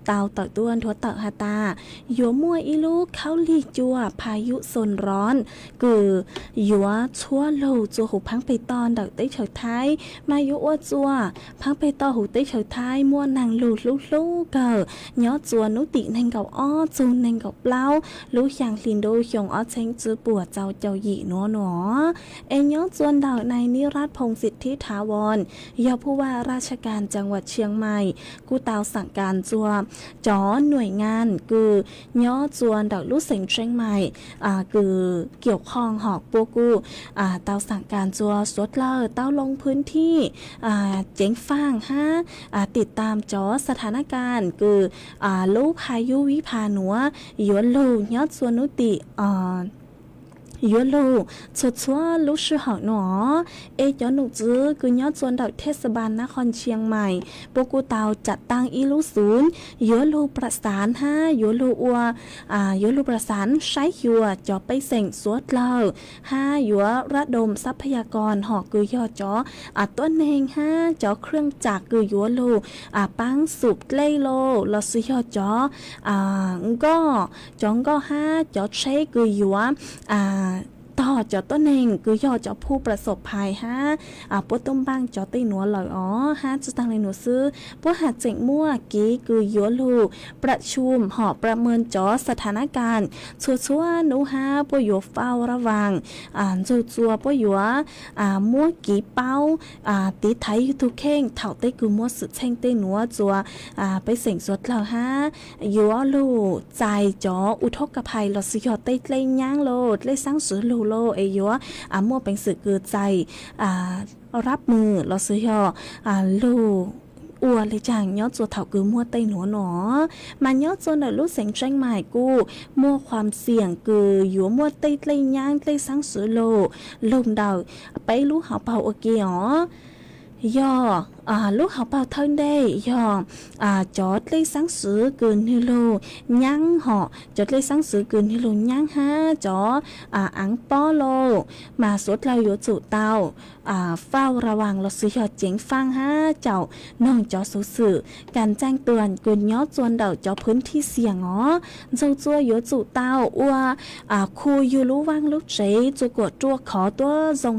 tàu tuôn thua tàu hà ta yếu mua ít lúc khao ly chuaพายุโซนร้อนคือยัวชั่วโลจัวหูพังไปตอนดักได้เฉยท้ายมายุอ้วจัวพังไปตอหูได้เฉยท้ายมัวนางลูเกิย้อจัวนุตินงกับอ้อจูนงกับเล้ารู้อย่างลินโดหยงอ้อเชงจือปวดเจ้าหยีหนอเอ็นย้อจวนดาวในนิรัตพงศิทธิถาวรยอผู้ว่าราชการจังหวัดเชียงใหม่กูตาวสั่งการจัวจ๋อหน่วยงานคือย้อจวนดาวรู้เสียงเชียงใหม่คือเกี่ยวข้องหอกปัวกูเตาสั่งการจัวสดเลอเตาลงพื้นที่เจ๋งฟางฮะติดตามจอสถานการณ์คือลูกพายุวิภาหนัวยวนลูยอดสวนนุติยัวลูชัวลูกชื่อหอหนอย้อนหนุจื้อคือยอดส่วนดาวเทศบาลนครเชียงใหม่ปกูเตาจัดตั้งอีลูศูนย์ยัวลูประสานยัวลูยัวลูประสานใช้ยัวจอไปเส่งสวดเล่ายัวระดมทรัพยากรหอกคือยอดจอต้นเองจอเครื่องจักรคือยัวลูปังสูบเล่โลเราซื้อยอดจอก็จองก็จอใช้คือยัวต่อจอต้นเองคือยอดจอผู้ประสบภัยปวดต้มบ้างจอตีหนัวลอยจะตั้งในหนูซื้อปวดหัดเจ๋งมั่วกี้คือยัวลูประชุมหอประเมินจอสถานการณ์ชัวหนูปวดอยู่เฝ้าระวังจัวปวดอยู่มั่วกี้เป้าตีไทยทุกเข่งเถ่าเต้คือมั่วสุดเช่งเต้หนัวจัวไปเสียงสดเรายัวลูใจจออุทกภัยเราสิยอดเต้เล่ย่างโลดเล่สร้างสือลูโลยัวมั่วเป็นสื่อเกิดใจรับมือเราซื้อยลูอัวเลยจังยอดตัวเถาคือมั่วเต้หนัวหนอมันยอดตัวหน่อยรู้เสียงแจ้งใหม่กูมั่วความเสี่ยงคืออยู่มั่วเต้เลยย่างเต้สร้างสือโลลมดาวไปรู้หาเป่าโอเคอ๋อย่อลูกเขาเป่าเท่าได้ย่อจอดเลยสังสือเกินฮิโลยั้งหอจอดเลยสังสือเกินฮิโลยั้งจออังป้อโลมาสดเราอยู่จุเตาเฝ้าระวังเราซื้อยอดเจ๋งฟังเจ้าน้องจอสูสื่อการแจ้งเตือนเกินย้อจวนเดาจอพื้นที่เสี่ยงเจ้าจัวอยู่จุเตาคูอยู่รู้ว่างลูกเจ๋จูกดจัวขอตัวทรง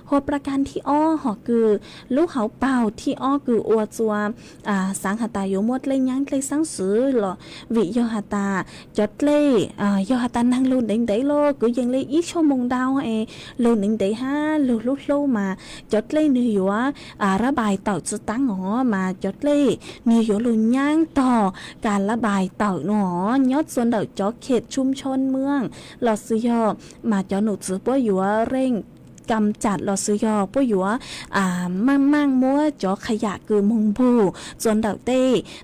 หัวประกันที่อ้อหอคือลูกเขาเป่าที่อ้อคืออัวจัวสังหตาอยู่หมดเลยยังเลยสังสือหรอวิยหตาจดเลยยหตานั่งลูนเด้งเด้โลคือยังเลยอีชั่วโมงดาวลูนเด้งเด้ลูลุโลมาจดเลยเนื้ออยู่ระบายเต่าจะตั้งมาจดเลยเนื้ออยู่ลุนย่างต่อการระบายเต่าหนอยอดส่วนเต่าจอเขตชุมชนเมืองหลอดซื้อยอมาจอหนุซื้อป้อยู่เร่งกำจัดหลอดซื้อยอป้อยู่มั่งมัวจอขยะคือมุงบูจนเต่าเต้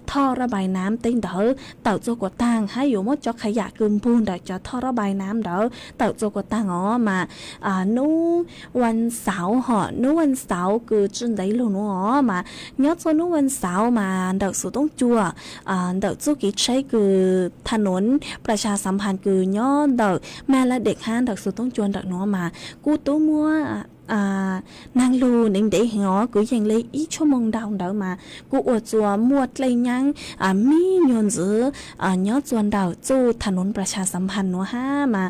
ท่อระบายน้ำเต้นเด๋อเต่าโจกตังให้อยู่มดจอขยะคือบูเด๋อจอท่อระบายน้ำเด๋อเต่าโจกตังมานู้วันเสาร์นู้วันเสาร์คือจุนได้ลุนมาย้อนจนนู้วันเสาร์มาเด๋อสุต้องจัวเด๋อจุกิใช้คือถนนประชาสัมพันธ์คือย้อนเด๋อแม่และเด็กเด๋อสุต้องจวนเด๋อมากูตู้มัวนางลูหนิงเด๋อกูยังเลยอีชั่วโมงดาวเด๋อมากูอวดจัวมวดเลยยังมียนจื้ย้อนจวนเด๋อจูถนนประชาสัมพันธ์มา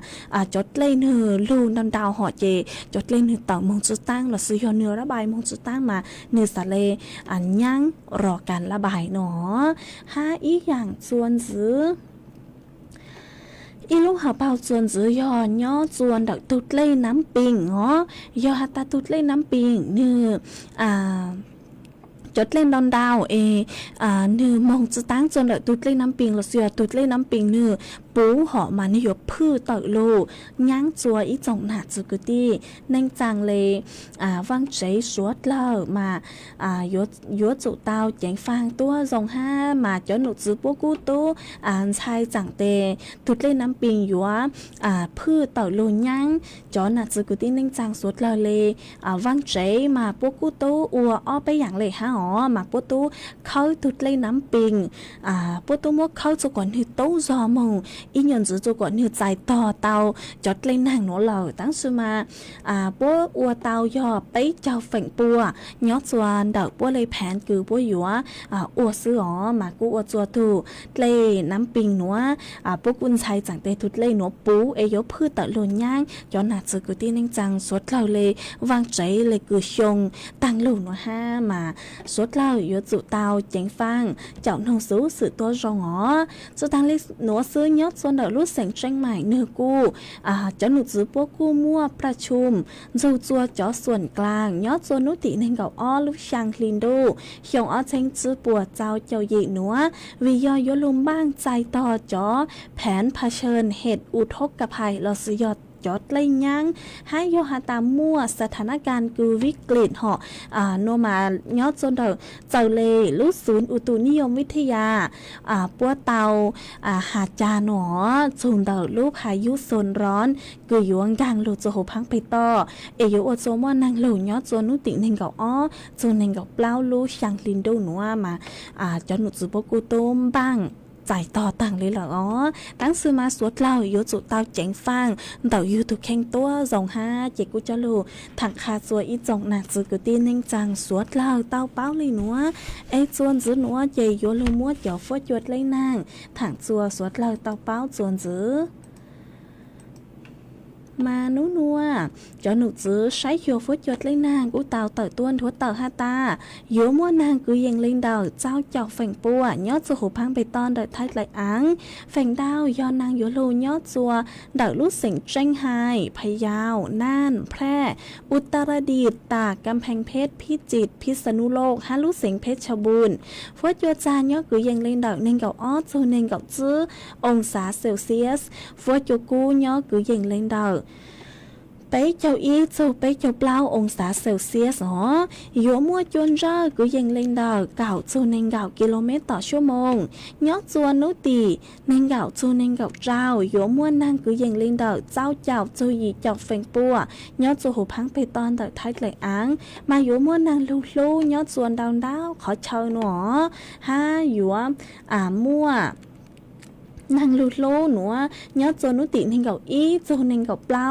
จดเลยเนื้อลูนดาวหอเจจดเลยเนื้อเต่ามงจุตั้งหลอดซื้อเนื้อระบายมงจุตั้งมาเนื้อสะเลยังรอการระบายอีอย่างจวนจื้ออีลูกหาเป่าจวนจื้อย่อจวนดักตุดเล่น้ำปิงย่อหาตาตุดเล่น้ำปิงเนื้อจดเล่นดอนดาวเนื้อมองจะตั้งจนดักตุดเล่น้ำปิงเราเสียตุดเล่น้ำปิงเนื้อ ปูหอมานิยมพืชต่อลูย่างจัวอีจงหนาจุกุตีนั่งจังเลยวังใจสวดเล่ามายัวจุเตาเจ๋งฟังตัวทรงห้ามาจนหนุจื้อพวกกูตู้ชายจังเตทุดเล่นน้ำปิงยัวพืชต่อลูย่างจนหนาจุกุตีนั่งจังสวดเล่าเลยวังใจมาพวกกูตู้อัวอ้อไปอย่างเลยฮะอ๋อมาพวกตู้เขาทุดเล่นน้ำปิงพวกตู้มวกเขาจะก่อนหือตู้รอมงอีหยนจะก่อนหือใจต่อเตาจดเล่นหนังหนูเหล่าตั้งสุมาพวกอัวเตายอไปเจ้าฝ่งปัวยอดจวนเดาพวกเลยแผนคือพวกอยู่อัวซื้ออ๋อมากูอัวจัวตูเล่น้ำปิงหนูพวกกุนชัยจังเตทุดเล่หนูปูเอยพืชตะลุนย่างย้อนหนักจะกูตีนั่งจังสดเหล่าเลยวางใจเลยคือชงตั้งลูกหนูห้ามาสดเหล่ายัวจุเตาเจ๋งฟังเจ้าหนูสู้สื่อตัวรองอ๋อจะตั้งเล็กหนูซื้อยอดจวนเดาลูกเสียงเชียงใหม่เนื้อกูเจ้าหนูจื้อพวกกูมั่วประชุมจูจัวจอส่วนกลางยอดจวนนุติในเก่าอ้อลูกช่างคลินดูเขียวอ้อเชงจื้อปัวเจ้าเจ้าหญิงหนัววิยอยลุมบ้างใจต่อจอแผนเผชิญเหตุอุทกภัยเราสยดจอดเลยยังให้โยหาตามมั่วสถานการณ์คือวิกฤตเหาะโนมายอดจนเดาเจ้าเลลูกศูนย์อุตุนิยมวิทยาปัวเตาหาจาหนอจูนเดาลูกพายุโซนร้อนคืออยู่กลางลูกจะโหพังไปต่อเอโยโอโซมอนางลูยอดจนนุติเนงเก่าอ้อจูนเนงเก่าเปล่าลูกช่างลินดูหนัวมาจอนุจุปกูต้มบ้างจ่ายต่อต่างเลยเหรออ๋อตั้งซื้อมาสวดเล่าโยจุเตาเจ๋งฟังเต่ายูถูกแข่งตัว25เจกุจะลูถังคาสัวอีจงหนักจืกุตีนิ่งจังสวดเล่าเต้าเป้าเลยหนัวไอจวนจื้อหนัวเจโยลูมัวเจียวฟดยดเลยนางถังจัวสวดเล่าเต้าเป้าจวนจื้อมานัวจอหนูจื้อใช้โยฟุตยดเลยนางกูเต่าเต่าต้วนทัวเต่าฮาตาโยมัวนางกูยังเล่นดาวเจ้าจอกแฝงปัวยอดจะหูพังไปตอนเดท้ายไหลอังแฝงดาวยอนางโยโลยอดจัวดาวลูกเสียงเจ้งไฮพะเยาน่านแพร่อุตรดิตถ์ตากกำแพงเพชรพิจิตรพิษณุโลกฮาลูกเสียงเพชรบูรณ์ฟุตยดจานยอดกูยังเล่นดาวเนงเก่าอ้อจูเนงเก่าจื้อองศาเซลเซียสฟุตยกูยอดกูยังเล่นดาวไปเจ้าอีเจ้าไปเจ้าเปล่าองศาเซลเซียสอ๋อโยมัวจวนร่าก็ยังเล่นดาวเก่าจูเนงเก่ากิโลเมตรต่อชั่วโมงยอดจวนนุตีเนงเก่าจูเนงเก่าเจ้าโยมัวนางก็ยังเล่นดาวเจ้าเจ้าจูหยีเจ้าเฟงปัวยอดจูหูพังไปตอนแต่ท้ายไหลอังมาโยมัวนางลูลูยอดจวนดาวขอเชิญหนอห้าหยวมั่วนางลูโลหนัวยอดโจนุติเนงเก่าอีโจเนงเก่าเปล่า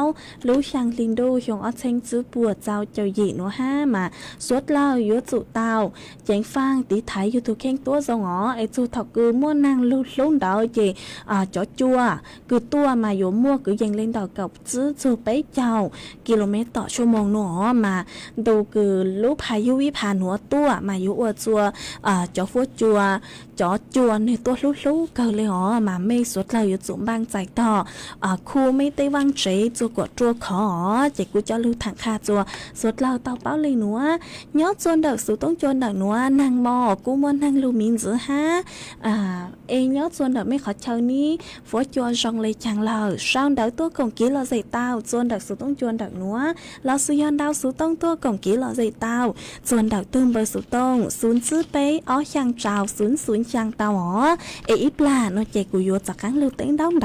ลูช่างลินโดชงอเชงจื้อปัวเจ้าเจ้าหยีหนัวห้ามาสวดเล่ายัวจุเตาเจงฟางตีไทยอยู่ถูกแข่งตัวจงอ๋อไอจูถกคือมั่วนางลูโลดาวเจจอจัวคือตัวมาโยมั่วคือยังเล่นดอกกับจื้อจูไปเจ้ากิโลเมตรต่อชั่วโมงหนัวมาดูคือลูพายุวิพาหนัวตัวมาอยู่อวจัวจอฟัวจัวจอจวนในตัวลูเกิดเลยอ๋อมาไม่สวดเราอยู่จุ่มบางใจต่อครูไม่ได้วางใจจัวกดจัวขอเจ๊กูจะรู้ถังคาจัวสวดเราเตาเป้าเลยหนัวยอดจนดักสูต้องจนดักหนัวนางมอกูมอนางลูมินจื้อฮะเองยอดจนดักไม่ขอเช่านี้ฟัวจวนจงเลยจังเราช่างดักตัวของกี้เราใจเต้าจนดักสูต้องจนดักหนัวเราสุยอนดาวสูต้องตัวของกี้เราใจเต้าจนดักตึมเบอร์สูต้องศูนย์ซื้อไปอ้อช่างเจ้าศูนย์ช่างเต้าอ๋ออีปลาเนาะเจ๊กูอยู่จากครั้งlưu tính đóng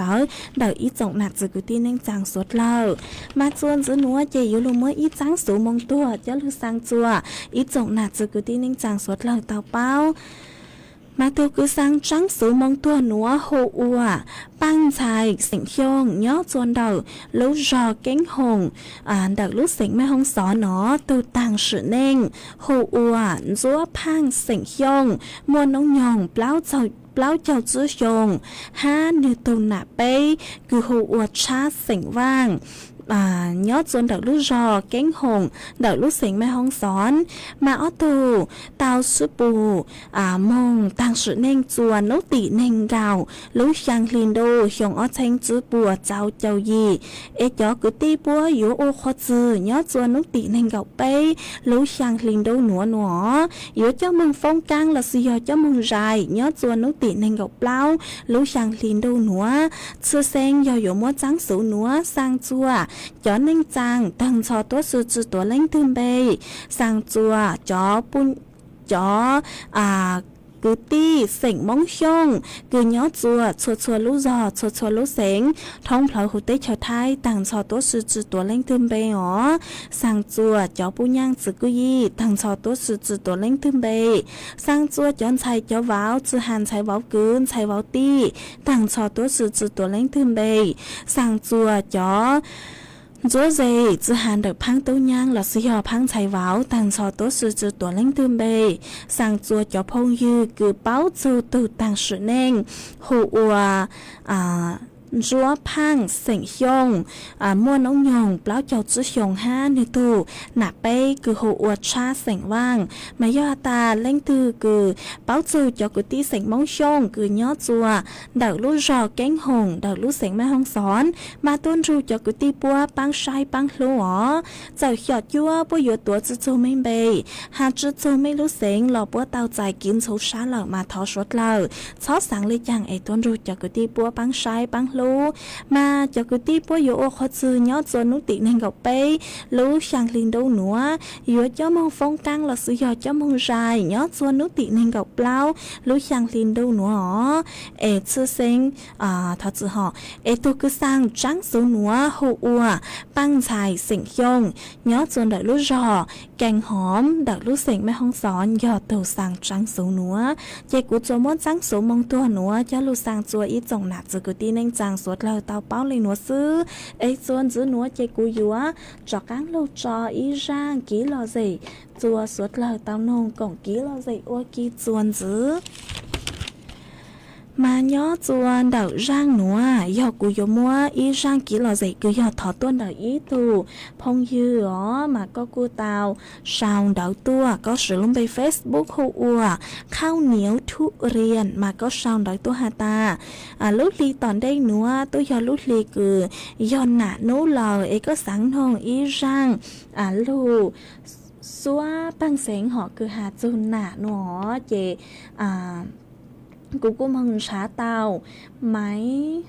đợi ít trọng nạt rồi cứ tin anh chàng suốt lâu mà chuồn giữa núa chỉ yếu lưu mới ít trắng số mong tua cho lưu sang chùa ít trọng nạt rồi cứ tin anh chàng suốt lâu tàu bao mà tiêu cứ sang trắng số mong tua núa hồ ua băng dài sỉnh hiông nhó chuồn đầu lấu giò cánh hồng đợi lúc sỉnh mấy hông xó nó từ tàng sự nên hồ ua rúa phang sỉnh hiông mua nông nhồng pláu chầuเจ้าจื้อชงห้าเนื้อตุนหนาไปคือหัวชาเสียงว่าง nhớ chôn đợt lúc rò cánh hồng đợt lúc xỉn mai hong xón mà ở tù tao sư bù mông tăng sự nên chùa nấu tỉ nên gạo lúc sang liền đô hiong ở thanh chữ bùa cháu cháu gì ế chó cứ ti bùa yếu ô khó chữ nhớ chùa nấu tỉ nên gạo bay lúc sang liền đô nùa nùa yếu cho mừng phong căng là sự cho mừng dài nhớ chùa nấu tỉ nên gạo bao lúc sang liền đô nùa chưa sen do yếu mua trắng số nùa sang chùa chó nên chàng tăng cho tốt sự chữ tổ lên thương bê sang chùa chó bún chó cứ ti sỉnh mong xông cứ nhớ chùa chùa chùa lú giò chùa chùa lú sỉnh thông phở hụt tế cho thái tăng cho tốt sự chữ tổ lên thương bê ó sang chùa chó bún nhang chữ cứ y tăng cho tốt sự chữ tổ lên thương bê sang chùa chón chạy chó vào chữ hàn chạy vào cướn chạy vào ti tăng cho tốt sự chữ tổ lên thương bê sang chùa chó chúa gì chứ hàn được phang tấu nhang là sử dụng phang chạy vào tăng cho tốt sự chữ tổ lên thương bề sang chùa cho phong dư cứ báo chữ từ tăng sự nên hù chúa phang sỉnh hiong mua nông nhồng báo cho chữ hiong ha như tu nạp bê cứ hù cha sỉnh vang mà do ta lên từ cứ báo chữ cho cứ tí sỉnh mong hiong cứ nhớ chùa đợt lúc rò cánh hồng đợt lúc sỉnh mai hong xón mà tuân ru cho cứ tí bua băng sai băng lúa ó giờ hiểu chúa bua yếu tuổi chữ chữ minh bề hà chữ chữ minh lúc sỉnh lò bua tàu dài kín số xá lợ mà thọ suốt lợ xót sáng lấy chàng ấy tuân ru cho cứ tí bua băng sai băng lú mà cho cứ tí bố yếu ô khó chữ nhớ cho nút tị nên gặp bê lú sang linh đâu nữa yếu cho mong phong căng là sự yếu cho mong dài nhớ cho nút tị nên gặp lao lú sang linh đâu nữa ê chữ sinh thật sự họ ê tôi cứ sang trắng số nữa hô ua băng dài xỉnh hiong nhớ cho đợi lú rò cành hóm đợi lú xỉnh mấy hông xón yếu tàu sang trắng số nữa chạy cú cho món trắng số mong tua nữa cho lú sang chua ít dòng nạt cho cứ tí nên chàng suốt lời tao báo lên nữa xứ ấy xuân giữ nữa chạy cú yếu cho cán lâu cho ý rang ký lo gì chua suốt lời tao nông cổng ký lo gì ô ký xuân giữ mà nhớ chuan đậu rang nữa do cú yo mua ý rang kỹ lò dậy cứ do thọ tuân đậu ý tu phong dư ó mà có cú tàu sao đậu tua có sử dụng bên Facebook hô ua khao niếu thu riêng mà có sao đậu tua hà ta lúc ly tòn đây nữa tôi do lúc ly cứ do nạ nấu lò ấy có sẵn hông ý rang lù xóa băng sáng họ cứ hà chun nạ nữa chị cũng mong xả tàu máy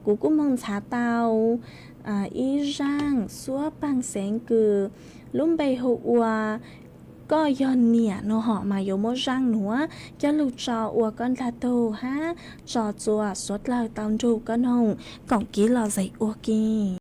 cũng mong xả tàu ý rang xóa băng sáng cứ lúc bây hộ có yon nè nó họ mà yếu mô răng nữa cho lục trò ua con là tô ha trò chùa suốt lời tao ru con hồng cổng ký lò dậy ua kì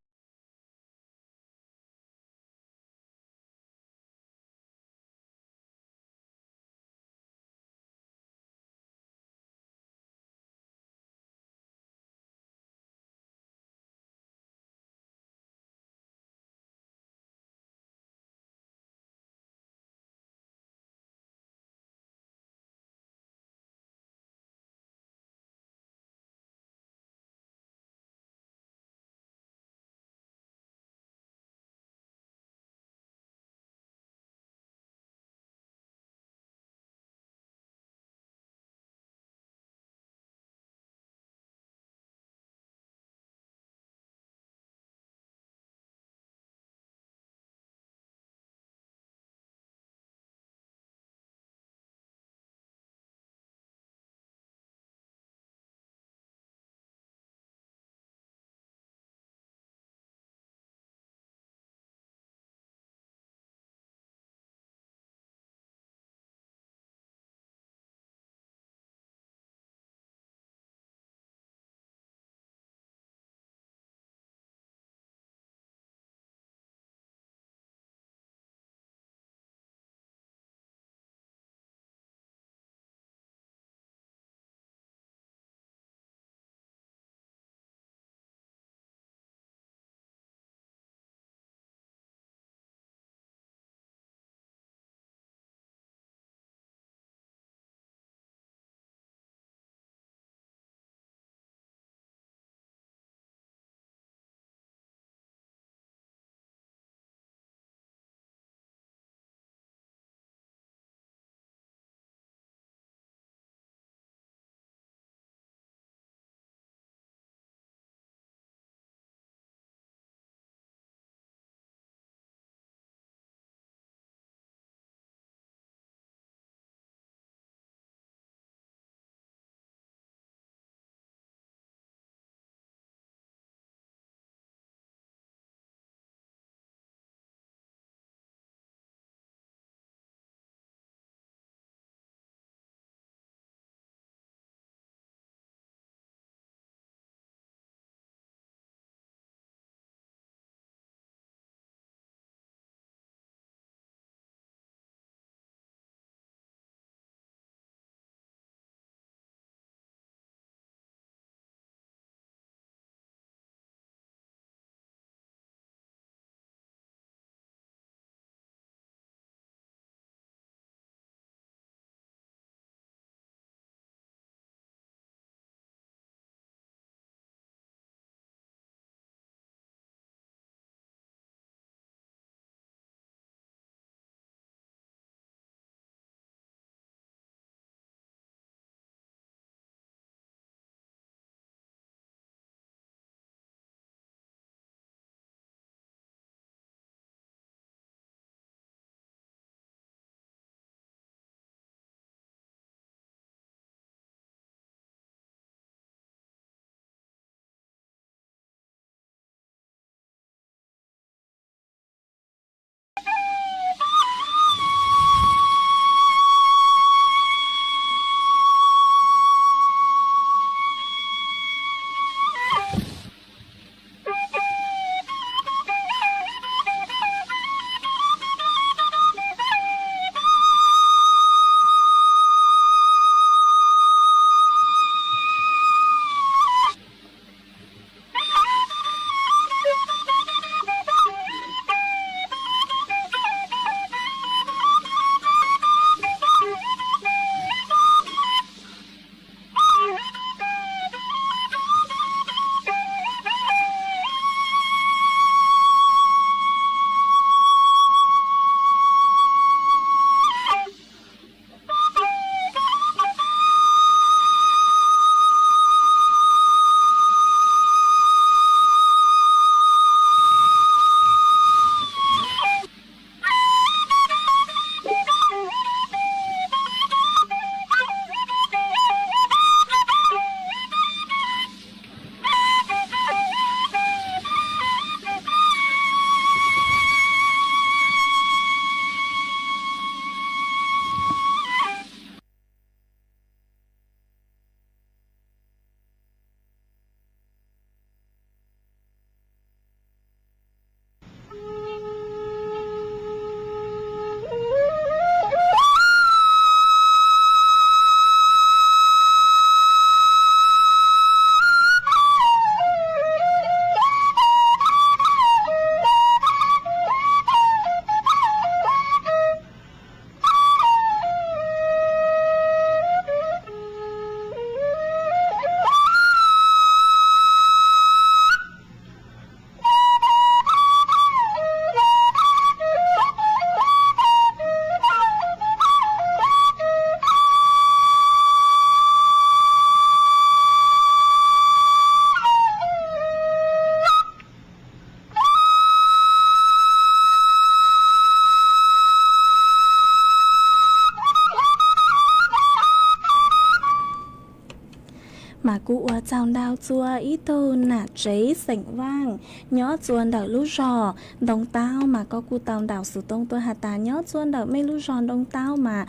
mà cụ ở trong đào chùa ý tô nà chế sảnh vang nhớ chuồn đợi lú rò đồng tao mà có cụ tàu đào sử tông tôi hà ta nhớ chuồn đợi mấy lú rò đồng tao mà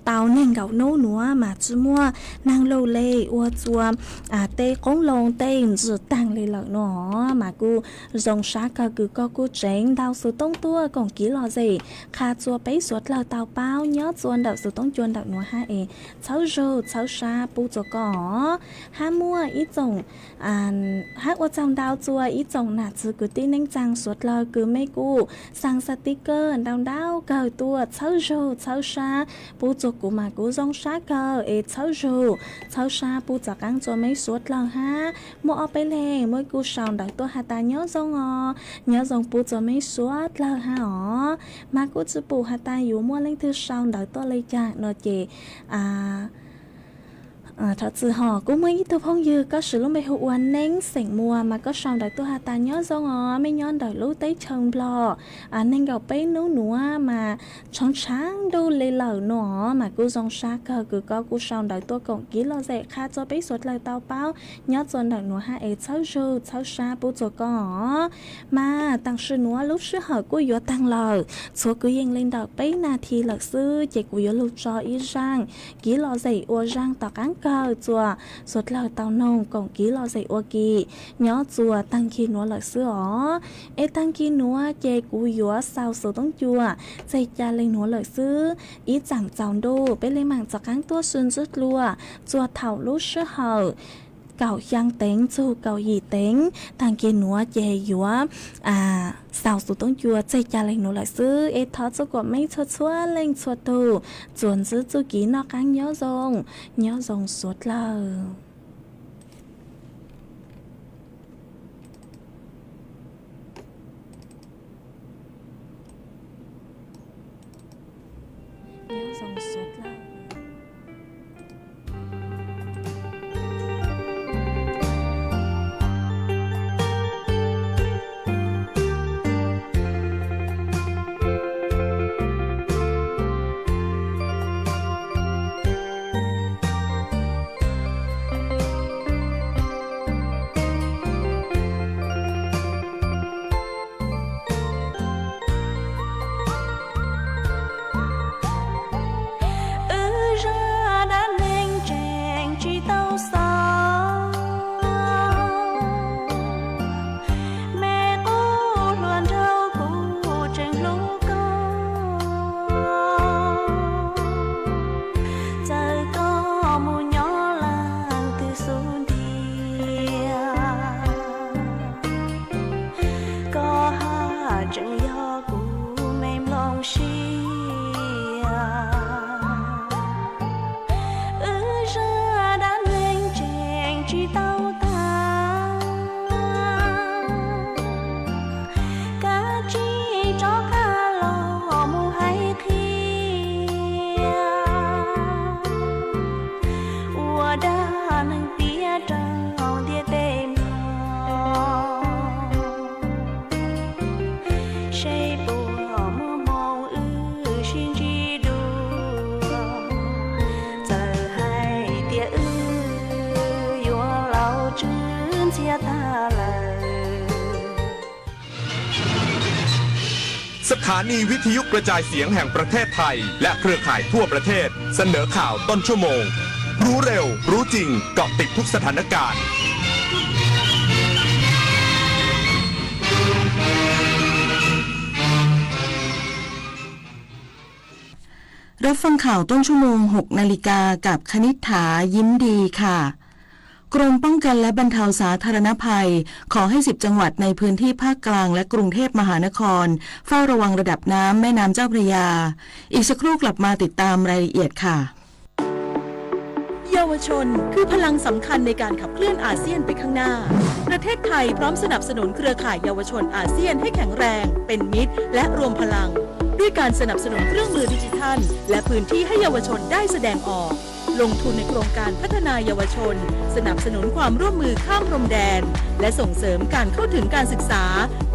tàu nên gạo nấu núa mà chú mua năng lâu lê ua chùa tê cống lông tê dự tăng lê lợi nó mà cụ dòng sát cả cứ có cụ tránh đào sử tông tua còn ký lò gì khá chùa bấy suốt lời tàu bao nhớ chuồn đợi sử tông chuồn đợi núa ha cháu rô cháu xa bù cho có ha mua ít dòng ha ở trong đào chùa ít dòng nà chứ cứ tin anh chàng suốt lời cứ mấy cụ sang sticker đào cờ tua cháu rô cháu xa bù cho cụ mà cụ dòng sát cờ cháu rô cháu xa bù cho căng cho mấy suốt lời ha mua ở bên lề mỗi cụ sòng đợi tôi hà ta nhớ dòng bù cho mấy suốt lời ha mà cụ chứ bù hà ta yếu mua lên thư sòng đợi tôi lấy chạc nó chị thật sự họ cũng mấy tôi phong dư có sự lúc mấy hữu quan nén sảnh mùa mà có sòng đợi tôi hà ta nhớ do ngó mấy nhón đợi lũ tới chân lò nên gặp bấy nấu núa mà trắng sáng đâu lấy lẩu nó mà cứ dòng xa cờ cứ có cứ sòng đợi tôi cộng ký lo dễ khá cho bấy suốt lời tao bao nhớ dồn đợi núa ha cháu rô cháu xa bố cho có mà tăng sư núa lúc sư hở cứ yếu tăng lờ số cứ yên lên đợi bấy nà thì lợt sư chỉ cứ yếu lúc cho ý răng ký lo dễ ua răng tỏ cán cờ chùa suốt lời tao nông còn ký lo dậy ô kỳ nhớ chùa tăng khi núa lợi sư tăng khi núa chê cú yếu sao số tông chùa dây cha lên núa lợi sư ý chẳng chóng đô bế lên mạng cho cán tua xuân rút lùa chùa thảo lúc sư hở cậu giang tính chu cậu gì tính thằng kia núa chè yếu sao số tông chùa chơi cha lên núa lại sư thọ cho quả mấy cho chúa lên chúa tù chuẩn giữ chu ký nó căng nhớ dòng suốt lờiสถานีวิทยุกระจายเสียงแห่งประเทศไทยและเครือข่ายทั่วประเทศเสนอข่าวต้นชั่วโมงรู้เร็วรู้จริงเกาะติดทุกสถานการณ์รับฟังข่าวต้นชั่วโมง 6 นาฬิกากับคณิษฐายิ้มดีค่ะกรมป้องกันและบรรเทาสาธารณภัยขอให้10จังหวัดในพื้นที่ภาคกลางและกรุงเทพมหานครเฝ้าระวังระดับน้ำแม่น้ำเจ้าพระยาอีกสักครู่กลับมาติดตามรายละเอียดค่ะเยาวชนคือพลังสำคัญในการขับเคลื่อนอาเซียนไปข้างหน้าประเทศไทยพร้อมสนับสนุนเครือข่ายเยาวชนอาเซียนให้แข็งแรงเป็นมิตรและรวมพลังด้วยการสนับสนุนเครื่องมือดิจิทัลและพื้นที่ให้เยาวชนได้แสดงออกลงทุนในโครงการพัฒนาเยาวชนสนับสนุนความร่วมมือข้ามพรมแดนและส่งเสริมการเข้าถึงการศึกษา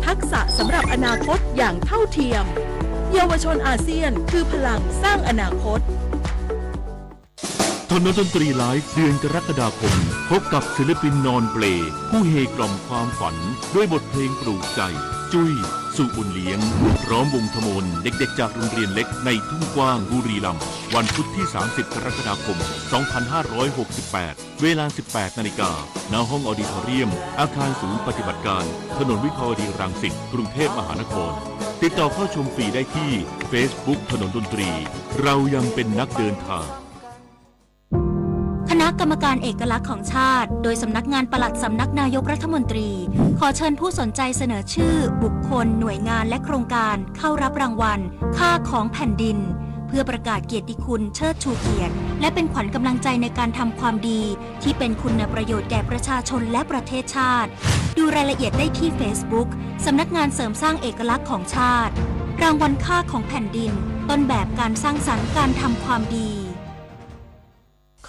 ทักษะสำหรับอนาคตอย่างเท่าเทียมเยาวชนอาเซียนคือพลังสร้างอนาคต ถนนดนตรีไลฟ์เดือนกรกฎาคมพบกับศิลปินนอนเปลผู้เฮกล่อมความฝันด้วยบทเพลงปลูกใจจุ้ยสุบุญเลี้ยงพร้อมวงธมนเด็กๆจากโรงเรียนเล็กในทุ่งกว้างบุรีรัมย์วันพุธที่ 30 กรกฎาคม 2568 เวลา 18 นาฬิกาณห้องออดิทอเรียมอาคารศูนย์ปฏิบัติการถนนวิภาวดีรังสิตกรุงเทพมหานครติดต่อเข้าชมฟรีได้ที่ Facebook ถนนดนตรีเรายังเป็นนักเดินทางคณะกรรมการเอกลักษณ์ของชาติโดยสำนักงานปลัดสำนักนายกรัฐมนตรีขอเชิญผู้สนใจเสนอชื่อบุคคลหน่วยงานและโครงการเข้ารับรางวัลค่าของแผ่นดินเพื่อประกาศเกียรติคุณเชิดชูเกียรติและเป็นขวัญกำลังใจในการทำความดีที่เป็นคุณประโยชน์แก่ประชาชนและประเทศชาติดูรายละเอียดได้ที่ Facebook สำนักงานเสริมสร้างเอกลักษณ์ของชาติรางวัลค่าของแผ่นดินต้นแบบการสร้างสรรค์การทำความดี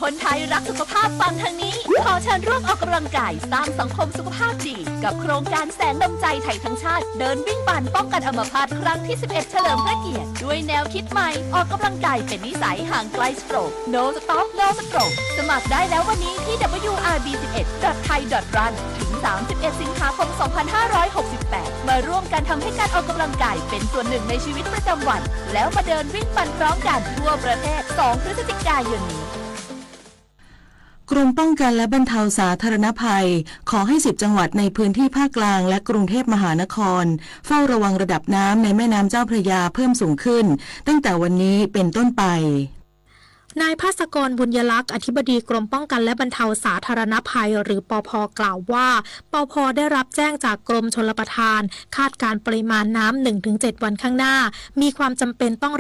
คนไทยรักสุขภาพฟังทางนี้ขอเชิญร่วมออกกำลังกายสร้างสังคมสุขภาพดีกับโครงการแสงดำใจไทยทั้งชาติเดินวิ่งปั่นป้องกันอัมพาตครั้งที่ 11 เฉลิมพระเกียรติด้วยแนวคิดใหม่ออกกำลังกายเป็นนิสัยห่างไกลสโตรก No Stop No Stroke สมัครได้แล้ววันนี้ที่ wrb11.thai.run ถึง 31 สิงหาคม 2568 มาร่วมกันทำให้การออกกำลังกายเป็นส่วนหนึ่งในชีวิตประจำวันแล้วมาเดินวิ่งปั่นพร้อมกันทั่วประเทศ 2 พฤศจิกายนนี้กรมป้องกันและบรรเทาสาธารณภัยขอให้10จังหวัดในพื้นที่ภาคกลางและกรุงเทพมหานครเฝ้าระวังระดับน้ำในแม่น้ำเจ้าพระยาเพิ่มสูงขึ้นตั้งแต่วันนี้เป็นต้นไปนายภาสกรบุญยลักษณ์อธิบดีกรมป้องกันและบรรเทาสาธารณภัยหรือปภ.กล่าวว่าปภ.ได้รับแจ้งจากกรมชลประทานคาดการปริมาณน้ำ 1-7 วันข้างหน้ามีความจำเป็นต้อง